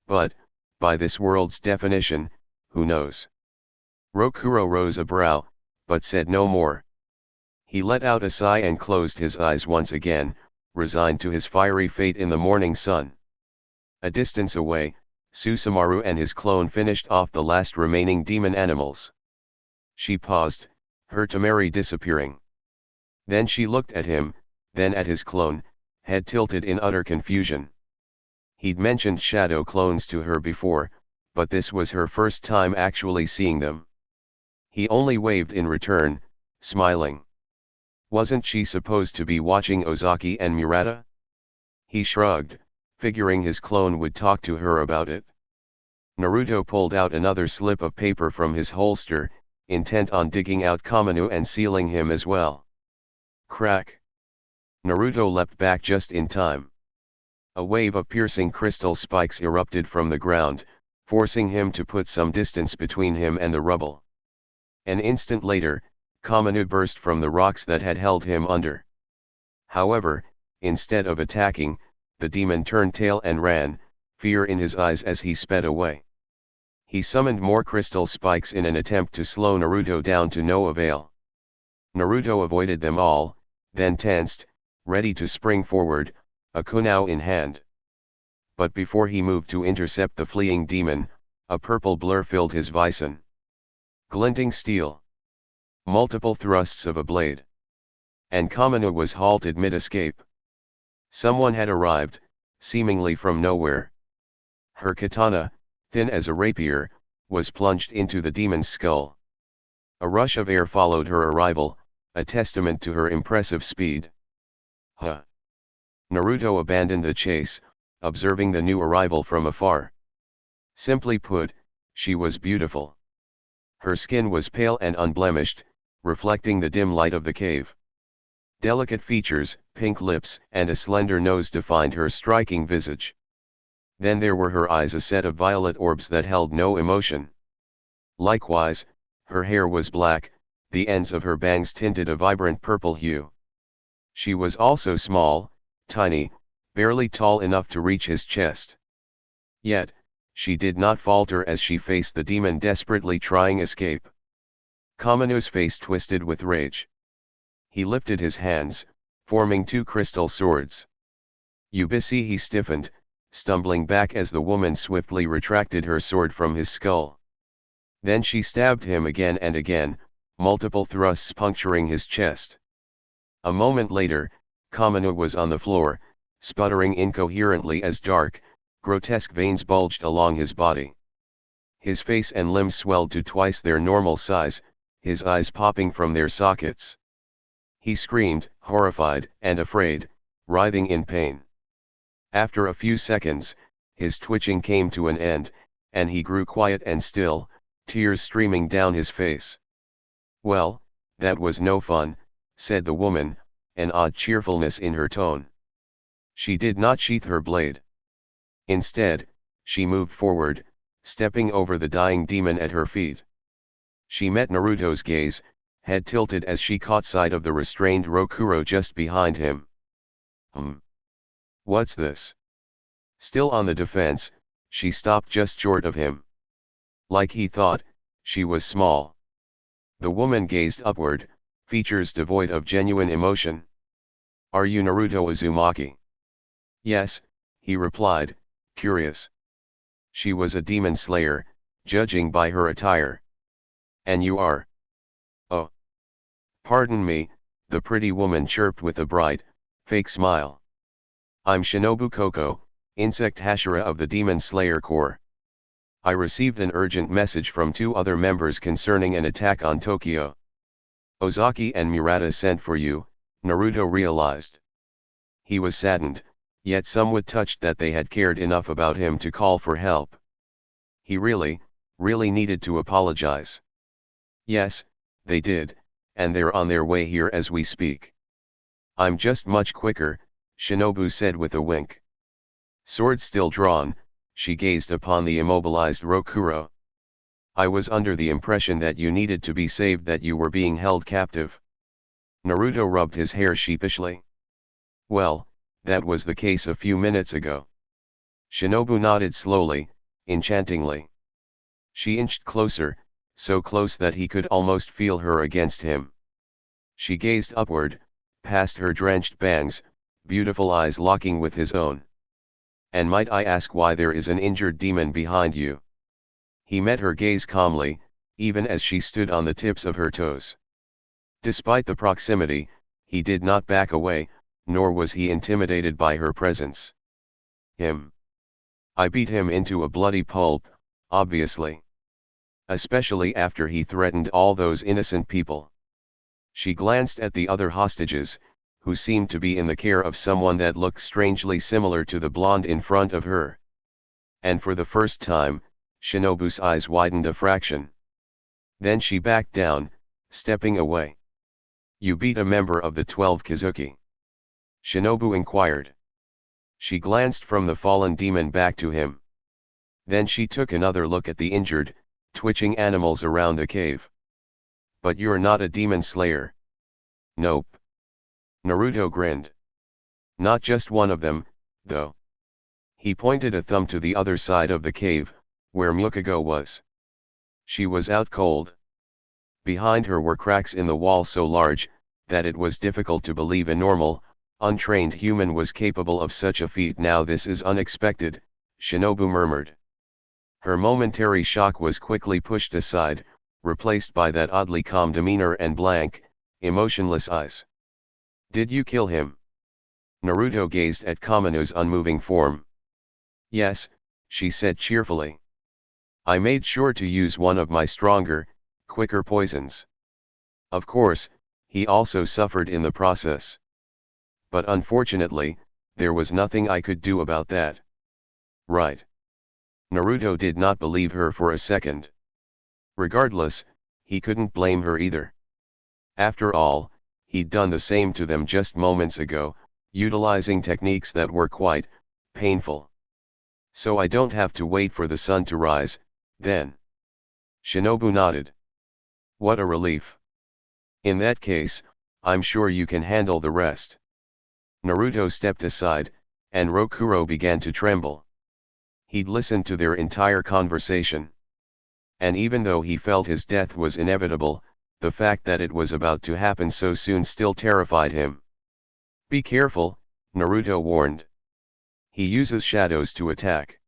But, by this world's definition, who knows? Rokuro rose a brow, but said no more. He let out a sigh and closed his eyes once again, resigned to his fiery fate in the morning sun. A distance away, Susumaru and his clone finished off the last remaining demon animals. She paused, her Tamari disappearing. Then she looked at him, then at his clone, head tilted in utter confusion. He'd mentioned shadow clones to her before, but this was her first time actually seeing them. He only waved in return, smiling. Wasn't she supposed to be watching Ozaki and Murata? He shrugged, figuring his clone would talk to her about it. Naruto pulled out another slip of paper from his holster, intent on digging out Kaminu and sealing him as well. Crack! Naruto leapt back just in time. A wave of piercing crystal spikes erupted from the ground, forcing him to put some distance between him and the rubble. An instant later, Kaminu burst from the rocks that had held him under. However, instead of attacking, the demon turned tail and ran, fear in his eyes as he sped away. He summoned more crystal spikes in an attempt to slow Naruto down to no avail. Naruto avoided them all, then tensed, ready to spring forward, a kunai in hand. But before he moved to intercept the fleeing demon, a purple blur filled his visor. Glinting steel. Multiple thrusts of a blade. And Kaminu was halted mid-escape. Someone had arrived, seemingly from nowhere. Her katana, thin as a rapier, was plunged into the demon's skull. A rush of air followed her arrival, a testament to her impressive speed. Huh! Naruto abandoned the chase, observing the new arrival from afar. Simply put, she was beautiful. Her skin was pale and unblemished, reflecting the dim light of the cave. Delicate features, pink lips, and a slender nose defined her striking visage. Then there were her eyes, a set of violet orbs that held no emotion. Likewise, her hair was black, the ends of her bangs tinted a vibrant purple hue. She was also small, tiny, barely tall enough to reach his chest. Yet, she did not falter as she faced the demon desperately trying escape. Kaminu's face twisted with rage. He lifted his hands, forming two crystal swords. Ubisi, he stiffened, stumbling back as the woman swiftly retracted her sword from his skull. Then she stabbed him again and again, multiple thrusts puncturing his chest. A moment later, Kaminu was on the floor, sputtering incoherently as dark, grotesque veins bulged along his body. His face and limbs swelled to twice their normal size, his eyes popping from their sockets. He screamed, horrified and afraid, writhing in pain. After a few seconds, his twitching came to an end, and he grew quiet and still, tears streaming down his face. Well, that was no fun, said the woman, an odd cheerfulness in her tone. She did not sheath her blade. Instead, she moved forward, stepping over the dying demon at her feet. She met Naruto's gaze, head tilted as she caught sight of the restrained Rokuro just behind him. What's this? Still on the defense, she stopped just short of him. Like he thought, She was small. The woman gazed upward, features devoid of genuine emotion. "Are you Naruto Uzumaki?" "Yes," he replied, curious. She was a demon slayer, judging by her attire. "And you are?" "Oh. Pardon me," the pretty woman chirped with a bright, fake smile. "I'm Shinobu Koko, Insect Hashira of the Demon Slayer Corps. I received an urgent message from 2 other members concerning an attack on Tokyo. Ozaki and Murata sent for you," Naruto realized. He was saddened, yet somewhat touched that they had cared enough about him to call for help. He really needed to apologize. "Yes, they did, and they're on their way here as we speak. I'm just much quicker," Shinobu said with a wink. Sword still drawn, she gazed upon the immobilized Rokuro. "I was under the impression that you needed to be saved, that you were being held captive." Naruto rubbed his hair sheepishly. "Well, that was the case a few minutes ago." Shinobu nodded slowly, enchantingly. She inched closer, so close that he could almost feel her against him. She gazed upward, past her drenched bangs, beautiful eyes locking with his own. "And might I ask why there is an injured demon behind you?" He met her gaze calmly, even as she stood on the tips of her toes. Despite the proximity, he did not back away, nor was he intimidated by her presence. "Him. I beat him into a bloody pulp, obviously. Especially after he threatened all those innocent people." She glanced at the other hostages, who seemed to be in the care of someone that looked strangely similar to the blonde in front of her. And for the first time, Shinobu's eyes widened a fraction. Then she backed down, stepping away. "You beat a member of the 12 Kizuki?" Shinobu inquired. She glanced from the fallen demon back to him. Then she took another look at the injured, twitching animals around the cave. "But you're not a demon slayer." "Nope." Naruto grinned. "Not just one of them, though." He pointed a thumb to the other side of the cave, where Mukago was. She was out cold. Behind her were cracks in the wall so large, that it was difficult to believe a normal, untrained human was capable of such a feat. "Now this is unexpected," Shinobu murmured. Her momentary shock was quickly pushed aside, replaced by that oddly calm demeanor and blank, emotionless eyes. "Did you kill him?" Naruto gazed at Kamino's unmoving form. "Yes," she said cheerfully. "I made sure to use one of my stronger, quicker poisons. Of course, he also suffered in the process. But unfortunately, there was nothing I could do about that." "Right." Naruto did not believe her for a second. Regardless, he couldn't blame her either. After all, he'd done the same to them just moments ago, utilizing techniques that were quite painful. "So I don't have to wait for the sun to rise, then?" Shinobu nodded. "What a relief. In that case, I'm sure you can handle the rest." Naruto stepped aside, and Rokuro began to tremble. He'd listened to their entire conversation. And even though he felt his death was inevitable, the fact that it was about to happen so soon still terrified him. "Be careful," Naruto warned. "He uses shadows to attack.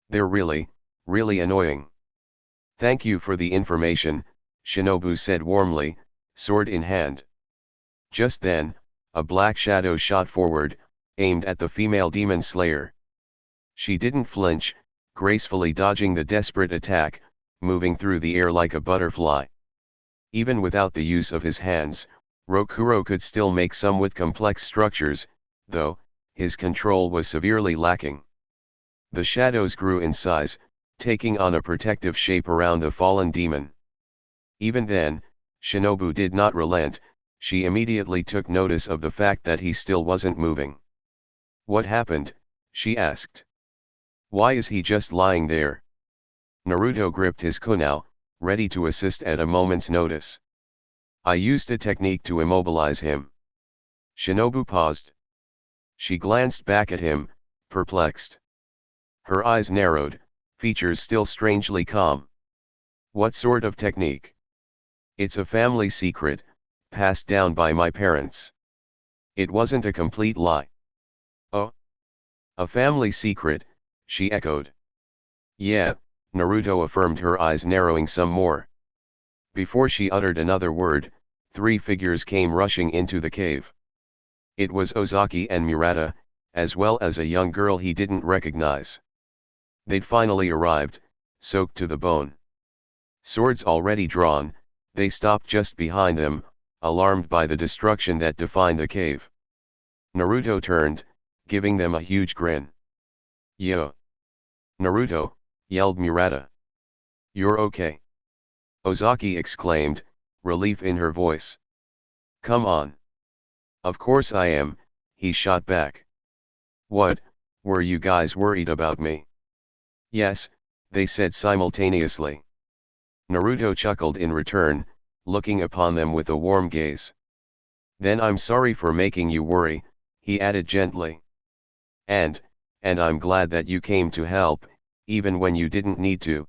They're really annoying." "Thank you for the information," Shinobu said warmly, sword in hand. Just then, a black shadow shot forward, aimed at the female demon slayer. She didn't flinch, gracefully dodging the desperate attack, moving through the air like a butterfly. Even without the use of his hands, Rokuro could still make somewhat complex structures, though his control was severely lacking. The shadows grew in size, taking on a protective shape around the fallen demon. Even then, Shinobu did not relent. She immediately took notice of the fact that he still wasn't moving. "What happened?" she asked. "Why is he just lying there?" Naruto gripped his kunao, ready to assist at a moment's notice. "I used a technique to immobilize him." Shinobu paused. She glanced back at him, perplexed. Her eyes narrowed, features still strangely calm. What sort of technique? It's a family secret, passed down by my parents. It wasn't a complete lie. Oh? A family secret, she echoed. Yeah, Naruto affirmed, her eyes narrowing some more. Before she uttered another word, 3 figures came rushing into the cave. It was Ozaki and Murata, as well as a young girl he didn't recognize. They'd finally arrived, soaked to the bone. Swords already drawn, they stopped just behind them, alarmed by the destruction that defined the cave. Naruto turned, giving them a huge grin. Yo! Naruto, yelled Murata. You're okay? Ozaki exclaimed, relief in her voice. Come on. Of course I am, he shot back. What, were you guys worried about me? Yes, they said simultaneously. Naruto chuckled in return, looking upon them with a warm gaze. Then I'm sorry for making you worry, he added gently. And I'm glad that you came to help, even when you didn't need to.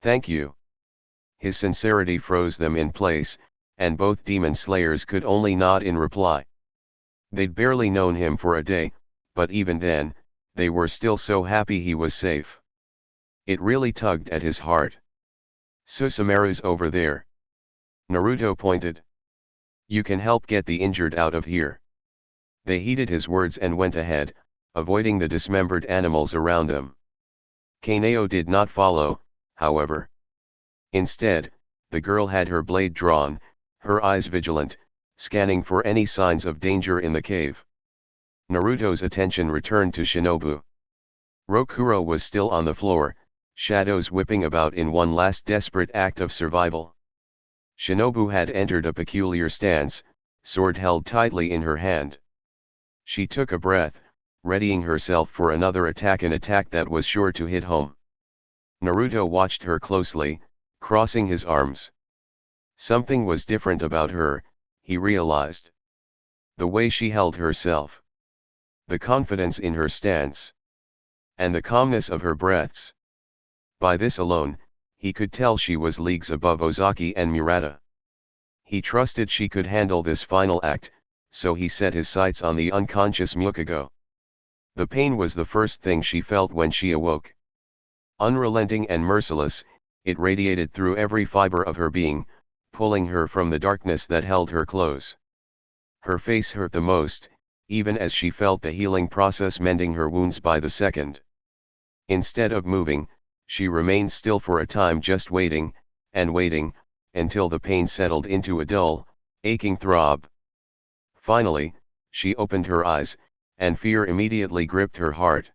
Thank you. His sincerity froze them in place, and both demon slayers could only nod in reply. They'd barely known him for a day, but even then, they were still so happy he was safe. It really tugged at his heart. Susumaru's over there. Naruto pointed. You can help get the injured out of here. They heeded his words and went ahead, avoiding the dismembered animals around them. Kaneo did not follow, however. Instead, the girl had her blade drawn, her eyes vigilant, scanning for any signs of danger in the cave. Naruto's attention returned to Shinobu. Rokuro was still on the floor, shadows whipping about in one last desperate act of survival. Shinobu had entered a peculiar stance, sword held tightly in her hand. She took a breath, readying herself for another attack, an attack that was sure to hit home. Naruto watched her closely, crossing his arms. Something was different about her, he realized. The way she held herself. The confidence in her stance. And the calmness of her breaths. By this alone, he could tell she was leagues above Ozaki and Murata. He trusted she could handle this final act, so he set his sights on the unconscious Mukuro. The pain was the first thing she felt when she awoke. Unrelenting and merciless, it radiated through every fiber of her being, pulling her from the darkness that held her close. Her face hurt the most, even as she felt the healing process mending her wounds by the second. Instead of moving, she remained still for a time, just waiting, and waiting, until the pain settled into a dull, aching throb. Finally, she opened her eyes, and fear immediately gripped her heart.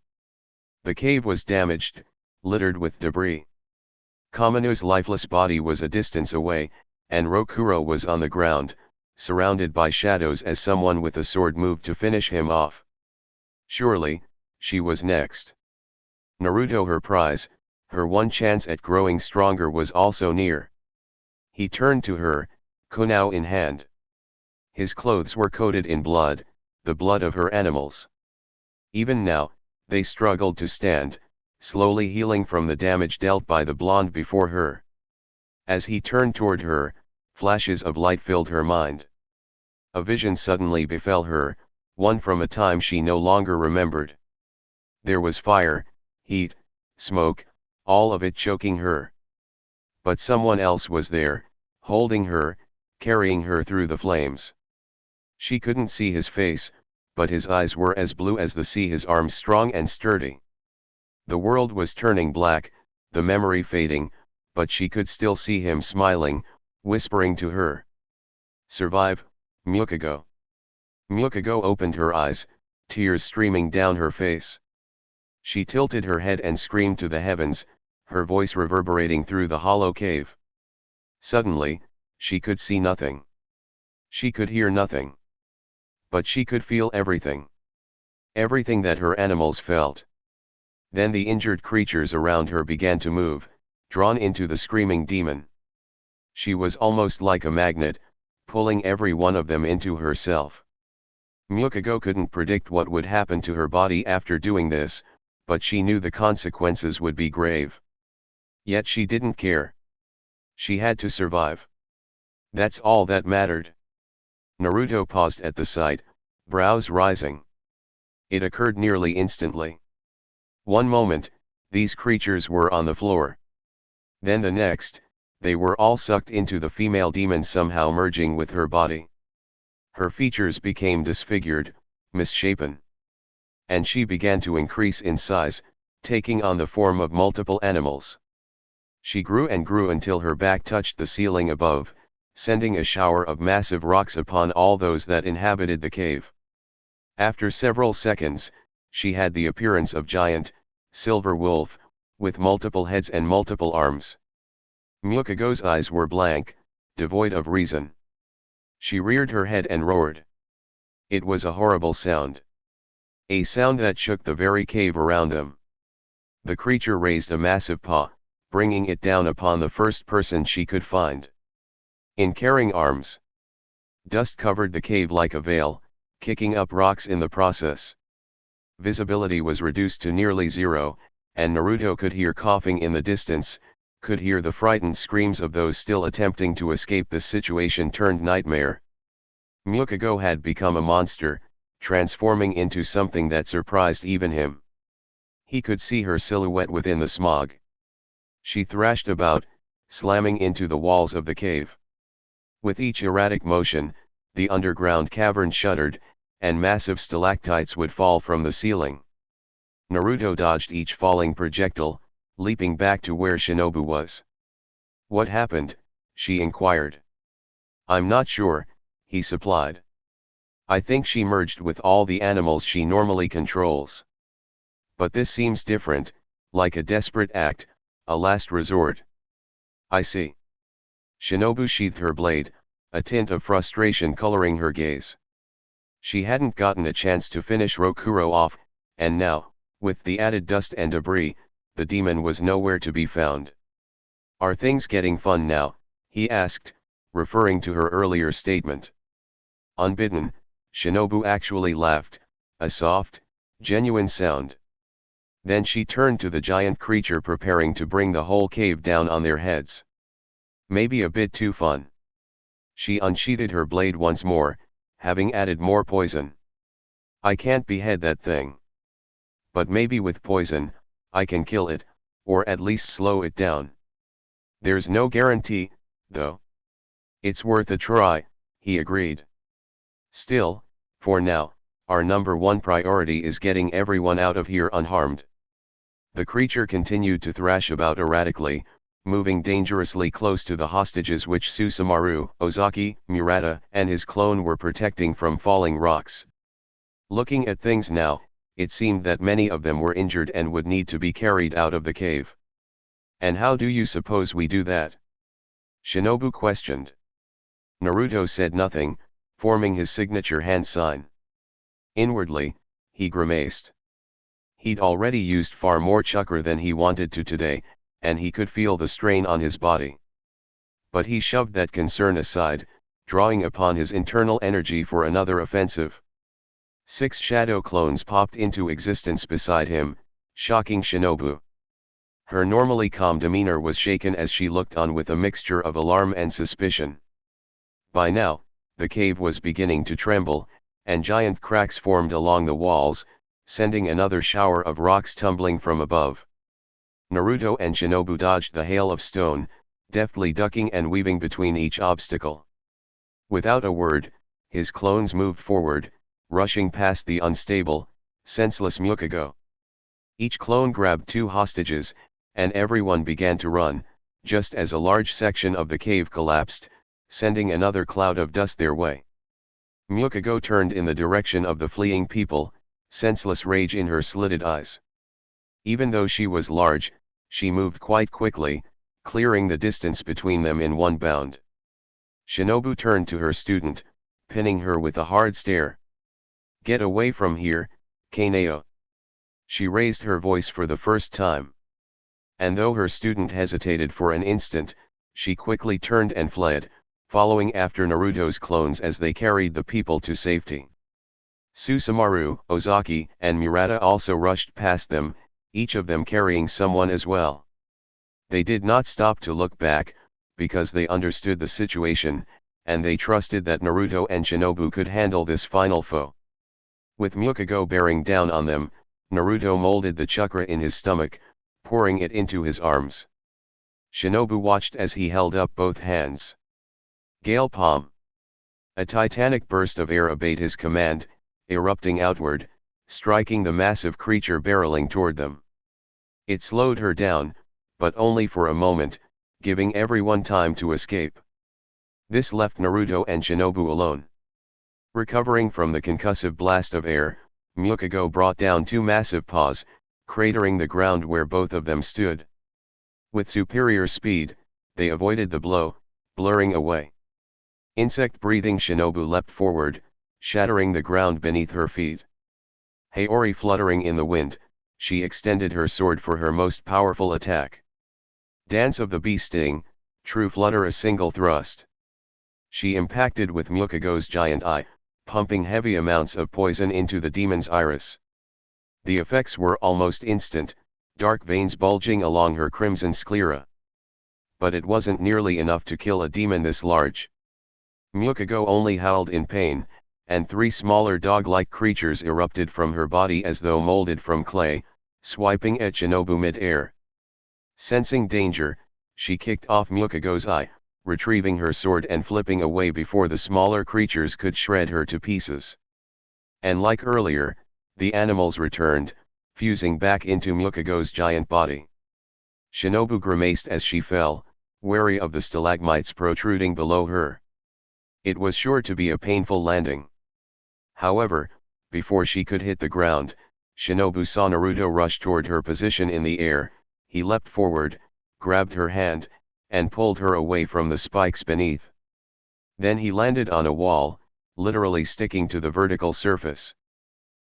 The cave was damaged, littered with debris. Kamino's lifeless body was a distance away, and Rokuro was on the ground, surrounded by shadows as someone with a sword moved to finish him off. Surely, she was next. Naruto, her prize, her one chance at growing stronger, was also near. He turned to her, kunao in hand. His clothes were coated in blood, the blood of her animals. Even now, they struggled to stand, slowly healing from the damage dealt by the blonde before her. As he turned toward her, flashes of light filled her mind. A vision suddenly befell her, one from a time she no longer remembered. There was fire, heat, smoke, all of it choking her. But someone else was there, holding her, carrying her through the flames. She couldn't see his face, but his eyes were as blue as the sea, his arms strong and sturdy. The world was turning black, the memory fading, but she could still see him smiling, whispering to her. Survive, Mukuro. Mukuro opened her eyes, tears streaming down her face. She tilted her head and screamed to the heavens, her voice reverberating through the hollow cave. Suddenly, she could see nothing. She could hear nothing. But she could feel everything. Everything that her animals felt. Then the injured creatures around her began to move, drawn into the screaming demon. She was almost like a magnet, pulling every one of them into herself. Mukuro couldn't predict what would happen to her body after doing this, but she knew the consequences would be grave. Yet she didn't care. She had to survive. That's all that mattered. Naruto paused at the sight, brows rising. It occurred nearly instantly. One moment, these creatures were on the floor. Then the next, they were all sucked into the female demon, somehow merging with her body. Her features became disfigured, misshapen. And she began to increase in size, taking on the form of multiple animals. She grew and grew until her back touched the ceiling above, sending a shower of massive rocks upon all those that inhabited the cave. After several seconds, she had the appearance of giant, silver wolf, with multiple heads and multiple arms. Myokugo's eyes were blank, devoid of reason. She reared her head and roared. It was a horrible sound. A sound that shook the very cave around them. The creature raised a massive paw, bringing it down upon the first person she could find. In carrying arms. Dust covered the cave like a veil, kicking up rocks in the process. Visibility was reduced to nearly zero, and Naruto could hear coughing in the distance, could hear the frightened screams of those still attempting to escape the situation turned nightmare. Myokugo had become a monster, transforming into something that surprised even him. He could see her silhouette within the smog. She thrashed about, slamming into the walls of the cave. With each erratic motion, the underground cavern shuddered, and massive stalactites would fall from the ceiling. Naruto dodged each falling projectile, leaping back to where Shinobu was. "What happened?" she inquired. "I'm not sure," he supplied. "I think she merged with all the animals she normally controls. But this seems different, like a desperate act, a last resort." "I see." Shinobu sheathed her blade, a tint of frustration coloring her gaze. She hadn't gotten a chance to finish Rokuro off, and now, with the added dust and debris, the demon was nowhere to be found. "Are things getting fun now?" he asked, referring to her earlier statement. Unbidden, Shinobu actually laughed, a soft, genuine sound. Then she turned to the giant creature preparing to bring the whole cave down on their heads. "Maybe a bit too fun." She unsheathed her blade once more, having added more poison. "I can't behead that thing. But maybe with poison, I can kill it, or at least slow it down. There's no guarantee, though." "It's worth a try," he agreed. "Still, for now, our number one priority is getting everyone out of here unharmed." The creature continued to thrash about erratically, moving dangerously close to the hostages which Susumaru, Ozaki, Murata, and his clone were protecting from falling rocks. Looking at things now, it seemed that many of them were injured and would need to be carried out of the cave. "And how do you suppose we do that?" Shinobu questioned. Naruto said nothing, forming his signature hand sign. Inwardly, he grimaced. He'd already used far more chakra than he wanted to today, and he could feel the strain on his body. But he shoved that concern aside, drawing upon his internal energy for another offensive. 6 shadow clones popped into existence beside him, shocking Shinobu. Her normally calm demeanor was shaken as she looked on with a mixture of alarm and suspicion. By now, the cave was beginning to tremble, and giant cracks formed along the walls, sending another shower of rocks tumbling from above. Naruto and Shinobu dodged the hail of stone, deftly ducking and weaving between each obstacle. Without a word, his clones moved forward, rushing past the unstable, senseless Myokugo. Each clone grabbed 2 hostages, and everyone began to run, just as a large section of the cave collapsed, sending another cloud of dust their way. Myokugo turned in the direction of the fleeing people, senseless rage in her slitted eyes. Even though she was large, she moved quite quickly, clearing the distance between them in one bound. Shinobu turned to her student, pinning her with a hard stare. "Get away from here, Kaneo." She raised her voice for the first time. And though her student hesitated for an instant, she quickly turned and fled, following after Naruto's clones as they carried the people to safety. Susumaru, Ozaki, and Murata also rushed past them, each of them carrying someone as well. They did not stop to look back, because they understood the situation, and they trusted that Naruto and Shinobu could handle this final foe. With Myokugo bearing down on them, Naruto molded the chakra in his stomach, pouring it into his arms. Shinobu watched as he held up both hands. Gale palm. A titanic burst of air obeyed his command, erupting outward, striking the massive creature barreling toward them. It slowed her down, but only for a moment, giving everyone time to escape. This left Naruto and Shinobu alone. Recovering from the concussive blast of air, Myokugo brought down two massive paws, cratering the ground where both of them stood. With superior speed, they avoided the blow, blurring away. Insect-breathing Shinobu leapt forward, shattering the ground beneath her feet. Haori fluttering in the wind, she extended her sword for her most powerful attack. Dance of the Bee Sting, true flutter a single thrust. She impacted with Myokugo's giant eye, pumping heavy amounts of poison into the demon's iris. The effects were almost instant, dark veins bulging along her crimson sclera. But it wasn't nearly enough to kill a demon this large. Myokugo only howled in pain, and three smaller dog-like creatures erupted from her body as though molded from clay, swiping at Shinobu mid-air. Sensing danger, she kicked off Myokugo's eye, retrieving her sword and flipping away before the smaller creatures could shred her to pieces. And like earlier, the animals returned, fusing back into Myokugo's giant body. Shinobu grimaced as she fell, wary of the stalagmites protruding below her. It was sure to be a painful landing. However, before she could hit the ground, Shinobu saw Naruto rush toward her position in the air. He leapt forward, grabbed her hand, and pulled her away from the spikes beneath. Then he landed on a wall, literally sticking to the vertical surface.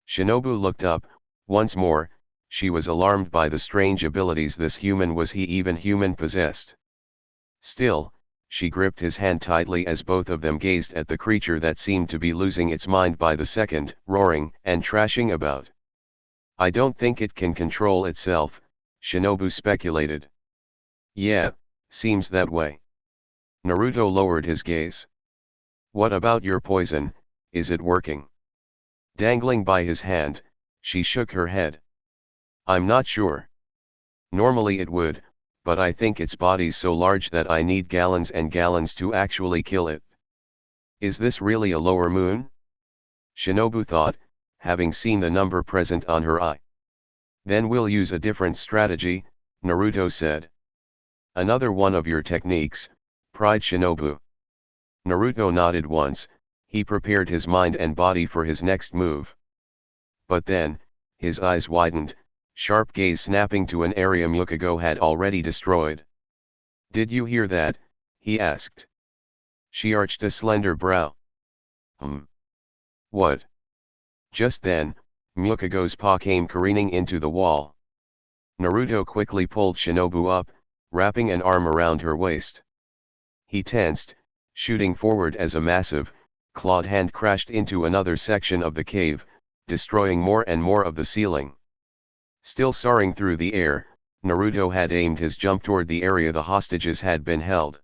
Shinobu looked up. Once more, she was alarmed by the strange abilities this human was he even human possessed. Still, she gripped his hand tightly as both of them gazed at the creature that seemed to be losing its mind by the second, roaring and trashing about. I don't think it can control itself, Shinobu speculated. Yeah, seems that way. Naruto lowered his gaze. What about your poison, is it working? Dangling by his hand, she shook her head. I'm not sure. Normally it would, but I think its body's so large that I need gallons and gallons to actually kill it. Is this really a lower moon? Shinobu thought, having seen the number present on her eye. Then we'll use a different strategy, Naruto said. Another one of your techniques, cried Shinobu. Naruto nodded once. He prepared his mind and body for his next move. But then, his eyes widened, sharp gaze snapping to an area Myokugo had already destroyed. Did you hear that? He asked. She arched a slender brow. What? Just then, Myokugo's paw came careening into the wall. Naruto quickly pulled Shinobu up, wrapping an arm around her waist. He tensed, shooting forward as a massive, clawed hand crashed into another section of the cave, destroying more and more of the ceiling. Still soaring through the air, Naruto had aimed his jump toward the area the hostages had been held.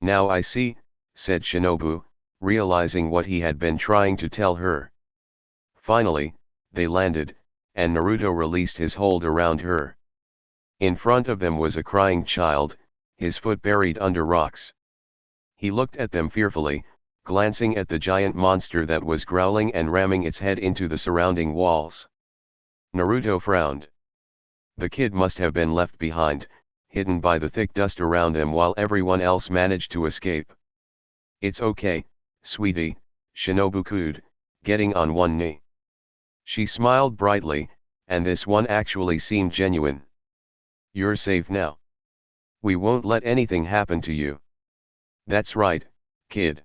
Now I see, said Shinobu, realizing what he had been trying to tell her. Finally, they landed, and Naruto released his hold around her. In front of them was a crying child, his foot buried under rocks. He looked at them fearfully, glancing at the giant monster that was growling and ramming its head into the surrounding walls. Naruto frowned. The kid must have been left behind, hidden by the thick dust around them while everyone else managed to escape. It's okay, sweetie, Shinobu cooed, getting on one knee. She smiled brightly, and this one actually seemed genuine. You're safe now. We won't let anything happen to you. That's right, kid.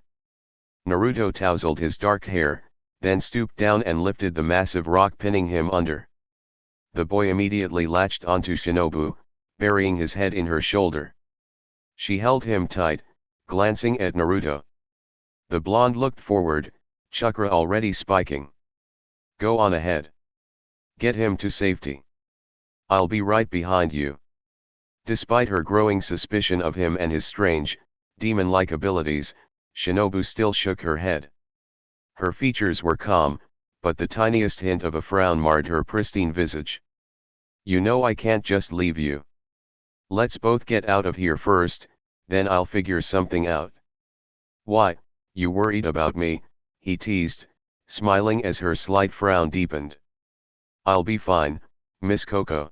Naruto tousled his dark hair, then stooped down and lifted the massive rock pinning him under. The boy immediately latched onto Shinobu, burying his head in her shoulder. She held him tight, glancing at Naruto. The blonde looked forward, chakra already spiking. Go on ahead. Get him to safety. I'll be right behind you. Despite her growing suspicion of him and his strange, demon-like abilities, Shinobu still shook her head. Her features were calm, but the tiniest hint of a frown marred her pristine visage. "You know I can't just leave you. Let's both get out of here first, then I'll figure something out." "Why, you worried about me?" he teased, smiling as her slight frown deepened. "I'll be fine, Miss Coco.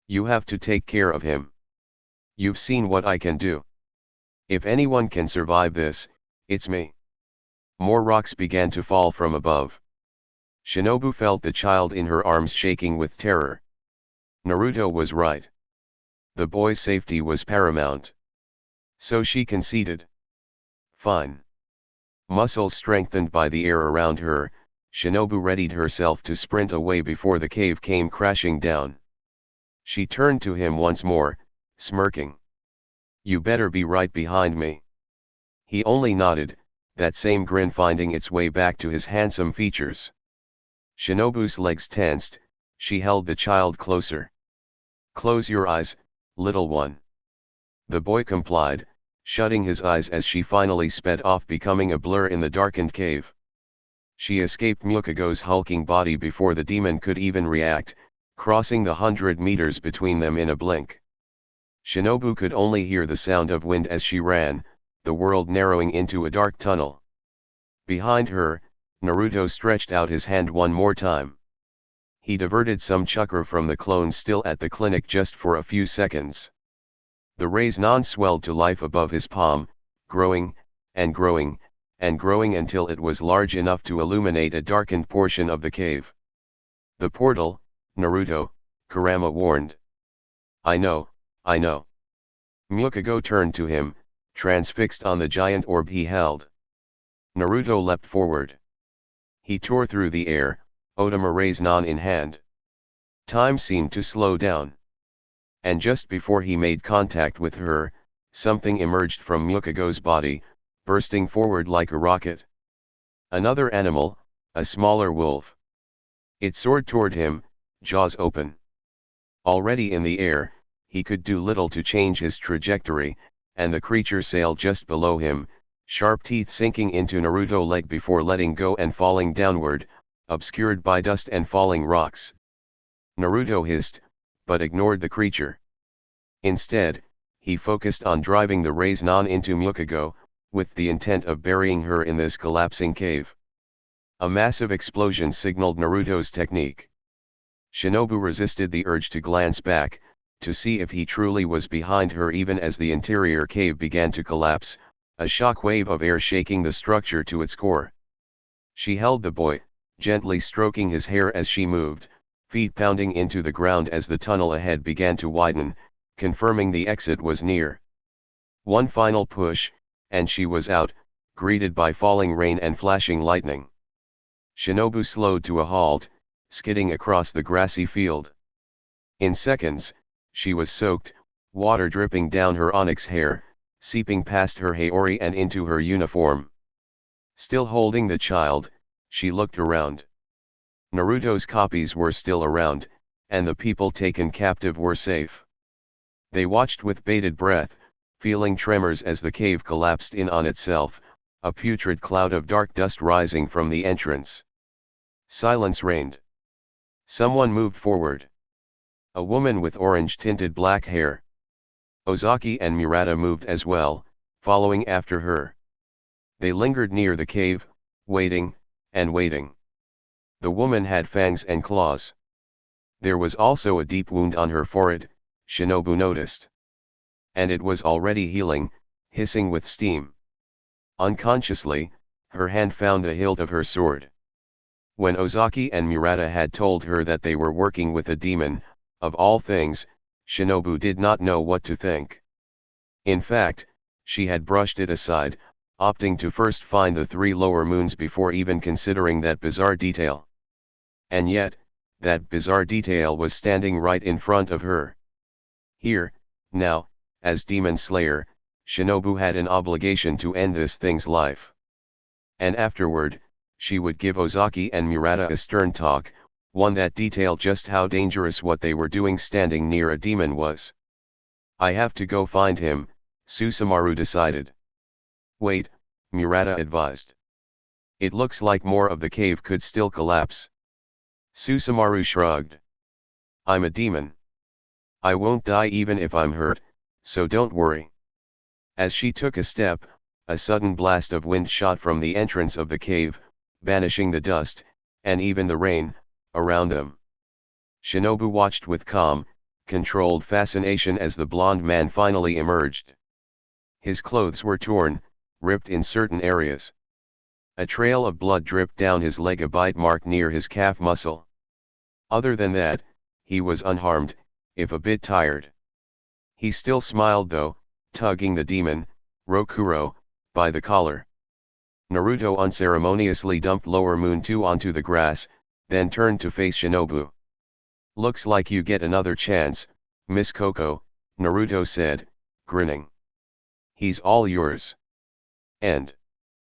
You have to take care of him. You've seen what I can do. If anyone can survive this, it's me." More rocks began to fall from above. Shinobu felt the child in her arms shaking with terror. Naruto was right. The boy's safety was paramount. So she conceded. "Fine." Muscles strengthened by the air around her, Shinobu readied herself to sprint away before the cave came crashing down. She turned to him once more, smirking. "You better be right behind me." He only nodded, that same grin finding its way back to his handsome features. Shinobu's legs tensed, she held the child closer. "Close your eyes, little one." The boy complied, shutting his eyes as she finally sped off, becoming a blur in the darkened cave. She escaped Mukago's hulking body before the demon could even react, crossing the 100 meters between them in a blink. Shinobu could only hear the sound of wind as she ran, the world narrowing into a dark tunnel. Behind her, Naruto stretched out his hand one more time. He diverted some chakra from the clones still at the clinic just for a few seconds. The rays non swelled to life above his palm, growing, and growing, and growing until it was large enough to illuminate a darkened portion of the cave. "The portal, Naruto," Kurama warned. I know." Mukago turned to him, transfixed on the giant orb he held. Naruto leapt forward. He tore through the air, Otama rays non in hand. Time seemed to slow down. And just before he made contact with her, something emerged from Mukago's body, bursting forward like a rocket. Another animal, a smaller wolf. It soared toward him, jaws open. Already in the air, he could do little to change his trajectory, and the creature sailed just below him, sharp teeth sinking into Naruto's leg before letting go and falling downward, obscured by dust and falling rocks. Naruto hissed, but ignored the creature. Instead, he focused on driving the rays non into Mukago, with the intent of burying her in this collapsing cave. A massive explosion signaled Naruto's technique. Shinobu resisted the urge to glance back, to see if he truly was behind her even as the interior cave began to collapse, a shock wave of air shaking the structure to its core. She held the boy, gently stroking his hair as she moved, feet pounding into the ground as the tunnel ahead began to widen, confirming the exit was near. One final push, and she was out, greeted by falling rain and flashing lightning. Shinobu slowed to a halt, skidding across the grassy field. In seconds, she was soaked, water dripping down her onyx hair, seeping past her haori and into her uniform. Still holding the child, she looked around. Naruto's copies were still around, and the people taken captive were safe. They watched with bated breath, feeling tremors as the cave collapsed in on itself, a putrid cloud of dark dust rising from the entrance. Silence reigned. Someone moved forward. A woman with orange-tinted black hair. Ozaki and Murata moved as well, following after her. They lingered near the cave, waiting, and waiting. The woman had fangs and claws. There was also a deep wound on her forehead, Shinobu noticed. And it was already healing, hissing with steam. Unconsciously, her hand found the hilt of her sword. When Ozaki and Murata had told her that they were working with a demon, of all things, Shinobu did not know what to think. In fact, she had brushed it aside, opting to first find the 3 lower moons before even considering that bizarre detail. And yet, that bizarre detail was standing right in front of her. Here, now, as Demon Slayer, Shinobu had an obligation to end this thing's life. And afterward, she would give Ozaki and Murata a stern talk, one that detailed just how dangerous what they were doing standing near a demon was. I have to go find him, Susumaru decided. Wait, Murata advised. It looks like more of the cave could still collapse. Susumaru shrugged. I'm a demon. I won't die even if I'm hurt, so don't worry. As she took a step, a sudden blast of wind shot from the entrance of the cave, banishing the dust, and even the rain, around them. Shinobu watched with calm, controlled fascination as the blond man finally emerged. His clothes were torn, ripped in certain areas. A trail of blood dripped down his leg, a bite mark near his calf muscle. Other than that, he was unharmed, if a bit tired. He still smiled though, tugging the demon, Rokuro, by the collar. Naruto unceremoniously dumped Lower Moon 2 onto the grass, then turned to face Shinobu. Looks like you get another chance, Miss Coco, Naruto said, grinning. He's all yours. End.